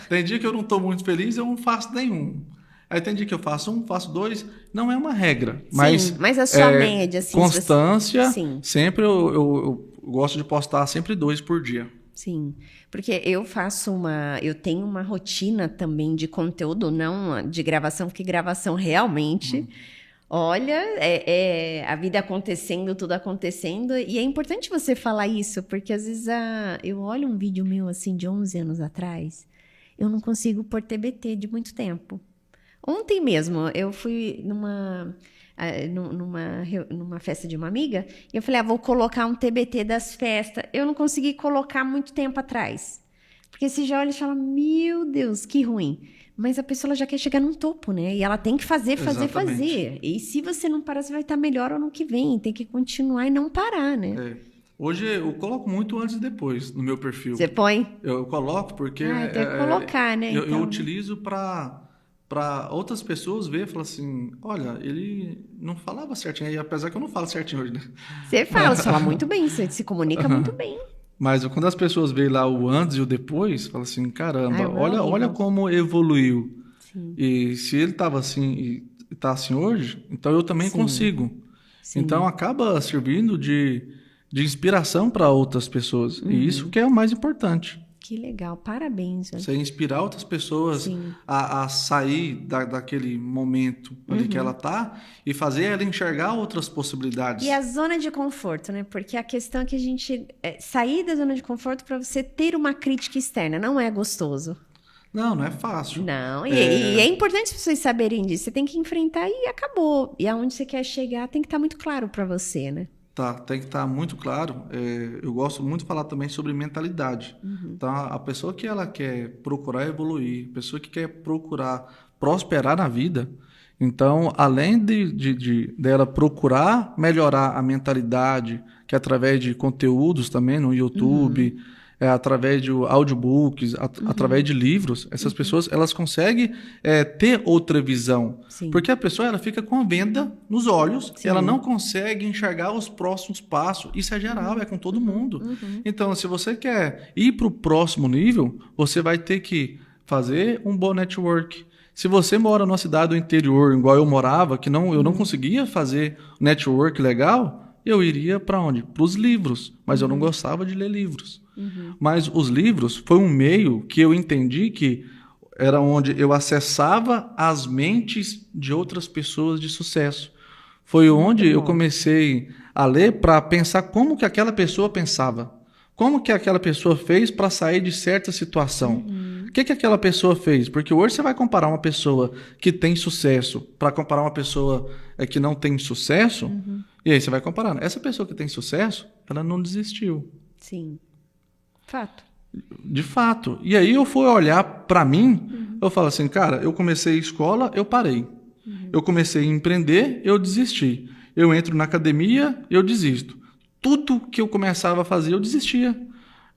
Tem dia que eu não tô muito feliz, eu não faço nenhum. Aí tem dia que eu faço 1, faço 2. Não é uma regra. Mas a sua média, assim... Constância, sempre eu gosto de postar sempre 2 por dia. Sim, porque eu tenho uma rotina também de conteúdo, não de gravação, porque gravação realmente... Olha, a vida acontecendo, tudo acontecendo. E é importante você falar isso, porque às vezes eu olho um vídeo meu assim de 11 anos atrás, eu não consigo pôr TBT de muito tempo. Ontem mesmo, eu fui numa festa de uma amiga, e eu falei, vou colocar um TBT das festas. Eu não consegui colocar muito tempo atrás. Porque você já olha e fala, meu Deus, que ruim. Mas a pessoa já quer chegar num topo, né? E ela tem que fazer. E se você não parar, você vai estar melhor ano que vem. Tem que continuar e não parar, né? Hoje eu coloco muito antes e depois no meu perfil. Você põe? Eu coloco porque... tem que colocar, né? Eu utilizo para outras pessoas ver e falar assim, olha, ele não falava certinho. E apesar que eu não falo certinho hoje, né? Você fala muito bem, você se comunica muito bem. Mas quando as pessoas veem lá o antes e o depois, falam assim, caramba, olha como evoluiu. Sim. E se ele estava assim e está assim hoje, então eu também consigo. Sim. Então acaba servindo de de inspiração para outras pessoas. E isso que é o mais importante. Que legal, parabéns. Você inspirar outras pessoas a sair daquele momento ali que ela tá e fazer ela enxergar outras possibilidades. E a zona de conforto, né? Porque a questão é que a gente sair da zona de conforto para você ter uma crítica externa não é gostoso. Não é fácil. Não, e é importante as pessoas saberem disso. Você tem que enfrentar e acabou. E aonde você quer chegar tem que estar muito claro para você, né? Tá, tem que estar muito claro. Eu gosto muito de falar também sobre mentalidade. Tá? A pessoa que ela quer procurar evoluir, a pessoa que quer procurar prosperar na vida, então, além dela procurar melhorar a mentalidade, que é através de conteúdos também no YouTube, através de audiobooks, através de livros, essas pessoas elas conseguem ter outra visão. Sim. Porque a pessoa ela fica com a venda nos olhos, ela não consegue enxergar os próximos passos. Isso é geral, é com todo mundo. Então, se você quer ir para o próximo nível, você vai ter que fazer um bom network. Se você mora numa cidade do interior, igual eu morava, que eu não conseguia fazer network legal, eu iria para onde? Para os livros, mas eu não gostava de ler livros. Mas os livros foi um meio que eu entendi que era onde eu acessava as mentes de outras pessoas de sucesso. Foi onde eu comecei a ler para pensar como que aquela pessoa pensava. Como que aquela pessoa fez para sair de certa situação. O que aquela pessoa fez? Porque hoje você vai comparar uma pessoa que tem sucesso para comparar uma pessoa que não tem sucesso, e aí você vai comparando. Essa pessoa que tem sucesso, ela não desistiu. Sim. Fato. De fato. E aí eu fui olhar para mim, eu falo assim, cara, eu comecei escola, eu parei. Eu comecei a empreender, eu desisti. Eu entro na academia, eu desisto. Tudo que eu começava a fazer, eu desistia.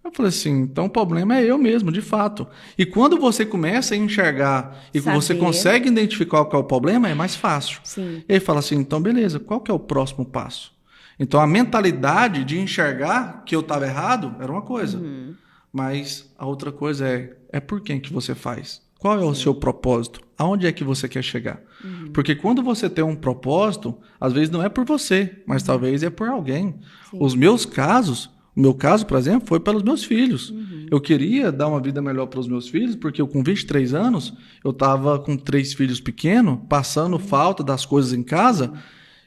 Eu falei assim, então o problema é eu mesmo, de fato. E quando você começa a enxergar e você consegue identificar qual é o problema, é mais fácil. Sim. E aí fala assim, então beleza, qual que é o próximo passo? Então a mentalidade de enxergar que eu estava errado era uma coisa. Mas a outra coisa é por quem que você faz? Qual é o seu propósito? Aonde é que você quer chegar? Porque quando você tem um propósito, às vezes não é por você, mas talvez é por alguém. Sim. O meu caso, por exemplo, foi pelos meus filhos. Eu queria dar uma vida melhor para os meus filhos, porque eu com 23 anos, eu estava com 3 filhos pequenos, passando falta das coisas em casa,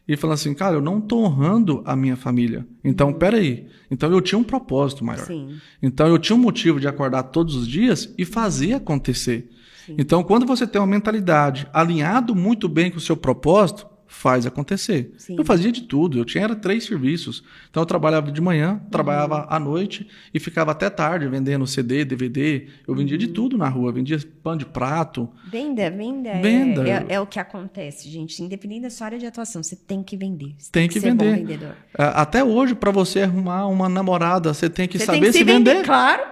e falando assim, cara, eu não estou honrando a minha família. Então, peraí. Então, eu tinha um propósito maior. Sim. Então, eu tinha um motivo de acordar todos os dias e fazer acontecer. Sim. Então, quando você tem uma mentalidade alinhado muito bem com o seu propósito, faz acontecer. Sim. Eu fazia de tudo. Eu tinha 3 serviços. Então, eu trabalhava de manhã, trabalhava à noite e ficava até tarde vendendo CD, DVD. Eu vendia de tudo na rua. Vendia pano de prato. Venda. É o que acontece, gente. Independente da sua área de atuação, você tem que vender. Você tem que vender. Bom vendedor. Até hoje, para você arrumar uma namorada, você tem que saber tem que se vender. Claro.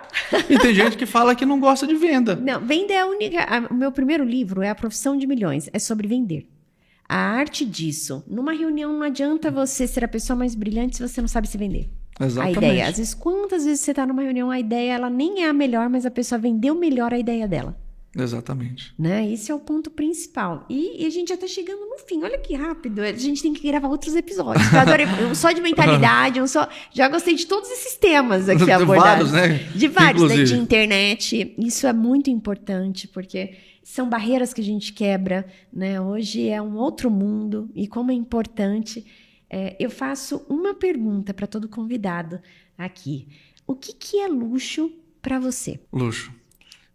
E tem gente que fala que não gosta de venda. Não, venda é a única... O meu primeiro livro é A Profissão de Milhões. É sobre vender. A arte disso. Numa reunião não adianta você ser a pessoa mais brilhante se você não sabe se vender. Exatamente. A ideia. Às vezes, quantas vezes você está numa reunião, a ideia ela nem é a melhor, mas a pessoa vendeu melhor a ideia dela. Exatamente. Né? Esse é o ponto principal. E a gente já está chegando no fim. Olha que rápido. A gente tem que gravar outros episódios. Eu adorei. Um só de mentalidade, já gostei de todos esses temas aqui abordados. De vários, né? De vários, né? De internet. Isso é muito importante, porque são barreiras que a gente quebra, né? Hoje é um outro mundo e como é importante. Eu faço uma pergunta para todo convidado aqui. O que é luxo para você? Luxo.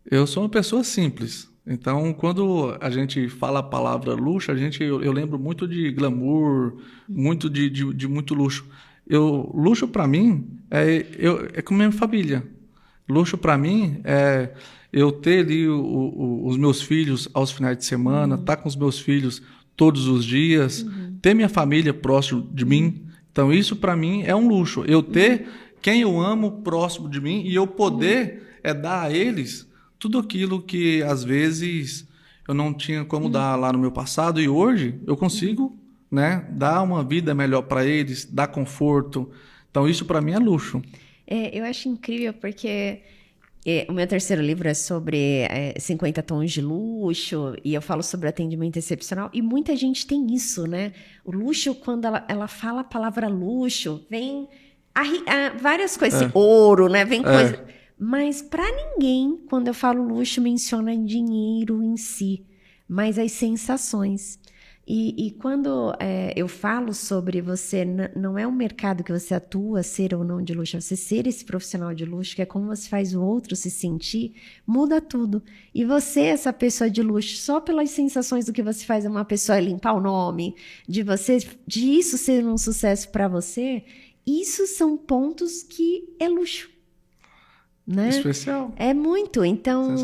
Eu sou uma pessoa simples. Então, quando a gente fala a palavra luxo, eu lembro muito de glamour, muito de muito luxo. Luxo para mim é com a minha família. Luxo para mim é eu ter ali os meus filhos aos finais de semana, estar com os meus filhos todos os dias, ter minha família próximo de mim. Então, isso para mim é um luxo. Eu ter quem eu amo próximo de mim e eu poder dar a eles tudo aquilo que, às vezes, eu não tinha como dar lá no meu passado. E hoje eu consigo, né, dar uma vida melhor para eles, dar conforto. Então, isso para mim é luxo. Eu acho incrível porque... o meu terceiro livro é sobre 50 tons de luxo e eu falo sobre atendimento excepcional e muita gente tem isso, né? O luxo, quando ela fala a palavra luxo, vem várias coisas, assim, ouro, né? Vem coisa. Mas para ninguém, quando eu falo luxo, menciona dinheiro em si, mas as sensações. E quando eu falo sobre você, não é um mercado que você atua, ser ou não de luxo, é você ser esse profissional de luxo, que é como você faz o outro se sentir, muda tudo. E você, essa pessoa de luxo, só pelas sensações do que você faz, uma pessoa limpar o nome, de isso ser um sucesso para você, isso são pontos que é luxo. Né? Especial. É muito. Então,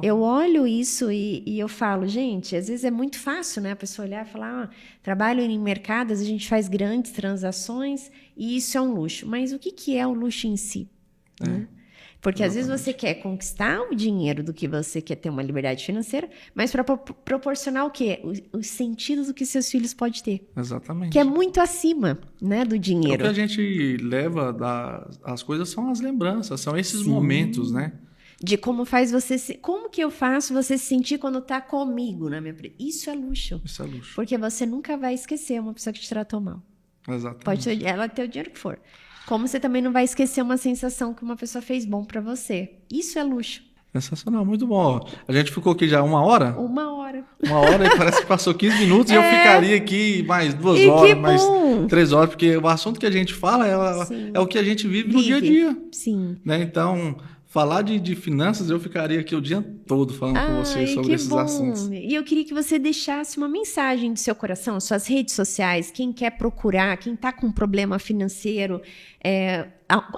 eu olho isso e eu falo, gente, às vezes é muito fácil, né? A pessoa olhar e falar, trabalho em mercados, a gente faz grandes transações e isso é um luxo. Mas o que é o luxo em si? Né? Porque às vezes você quer conquistar o dinheiro do que você quer ter uma liberdade financeira, mas para proporcionar o quê? Os sentidos do que seus filhos podem ter. Exatamente. Que é muito acima, né, do dinheiro. O que a gente leva as coisas são as lembranças, são esses momentos, né? De como faz você como que eu faço você se sentir quando tá comigo na minha Isso é luxo. Isso é luxo. Porque você nunca vai esquecer uma pessoa que te tratou mal. Exatamente. Pode ela ter o dinheiro que for. Como você também não vai esquecer uma sensação que uma pessoa fez bom pra você. Isso é luxo. Sensacional, muito bom. A gente ficou aqui já 1 hora? 1 hora. 1 hora e parece que passou 15 minutos e eu ficaria aqui mais 2 horas, mais 3 horas, porque o assunto que a gente fala é o que a gente vive no dia a dia. Sim. Né? Então, falar de finanças, eu ficaria aqui o dia todo falando com você sobre esses assuntos. E eu queria que você deixasse uma mensagem do seu coração, suas redes sociais, quem quer procurar, quem está com um problema financeiro,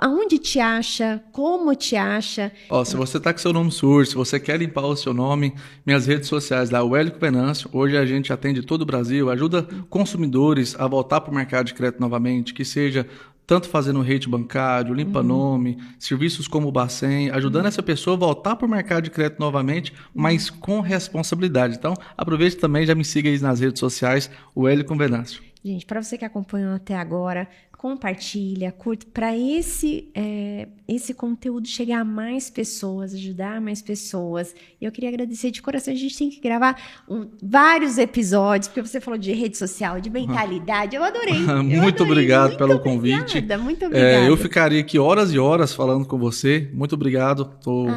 aonde te acha, como te acha. Se você está com seu nome sujo, se você quer limpar o seu nome, minhas redes sociais da Wellington Venâncio, hoje a gente atende todo o Brasil, ajuda consumidores a voltar para o mercado de crédito novamente, que seja tanto fazendo rate bancário, limpa-nome, serviços como o Bacen, ajudando essa pessoa a voltar para o mercado de crédito novamente, mas com responsabilidade. Então, aproveite também, já me siga aí nas redes sociais, o Wellington Venâncio. Gente, para você que acompanhou até agora, compartilha, curte, para esse conteúdo chegar a mais pessoas, ajudar mais pessoas. E eu queria agradecer de coração. A gente tem que gravar vários episódios, porque você falou de rede social, de mentalidade. Eu adorei. Muito obrigado pelo convite. Muito obrigada. Eu ficaria aqui horas e horas falando com você. Muito obrigado. Estou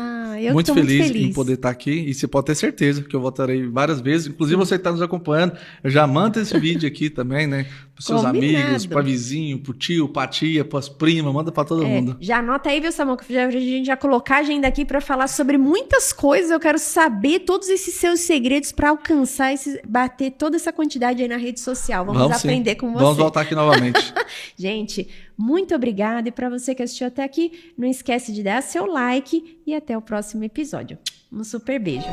muito feliz em poder estar aqui. E você pode ter certeza que eu voltarei várias vezes. Inclusive, você que está nos acompanhando, já manda esse vídeo aqui também, né? Para os seus amigos, para vizinho, para o tio, para a tia, para as primas, manda para todo mundo. Já anota aí, viu, Samuel, que a gente já colocar a agenda aqui para falar sobre muitas coisas. Eu quero saber todos esses seus segredos para alcançar, bater toda essa quantidade aí na rede social. Vamos aprender com você. Vamos voltar aqui novamente. Gente, muito obrigada. E para você que assistiu até aqui, não esquece de dar seu like e até o próximo episódio. Um super beijo.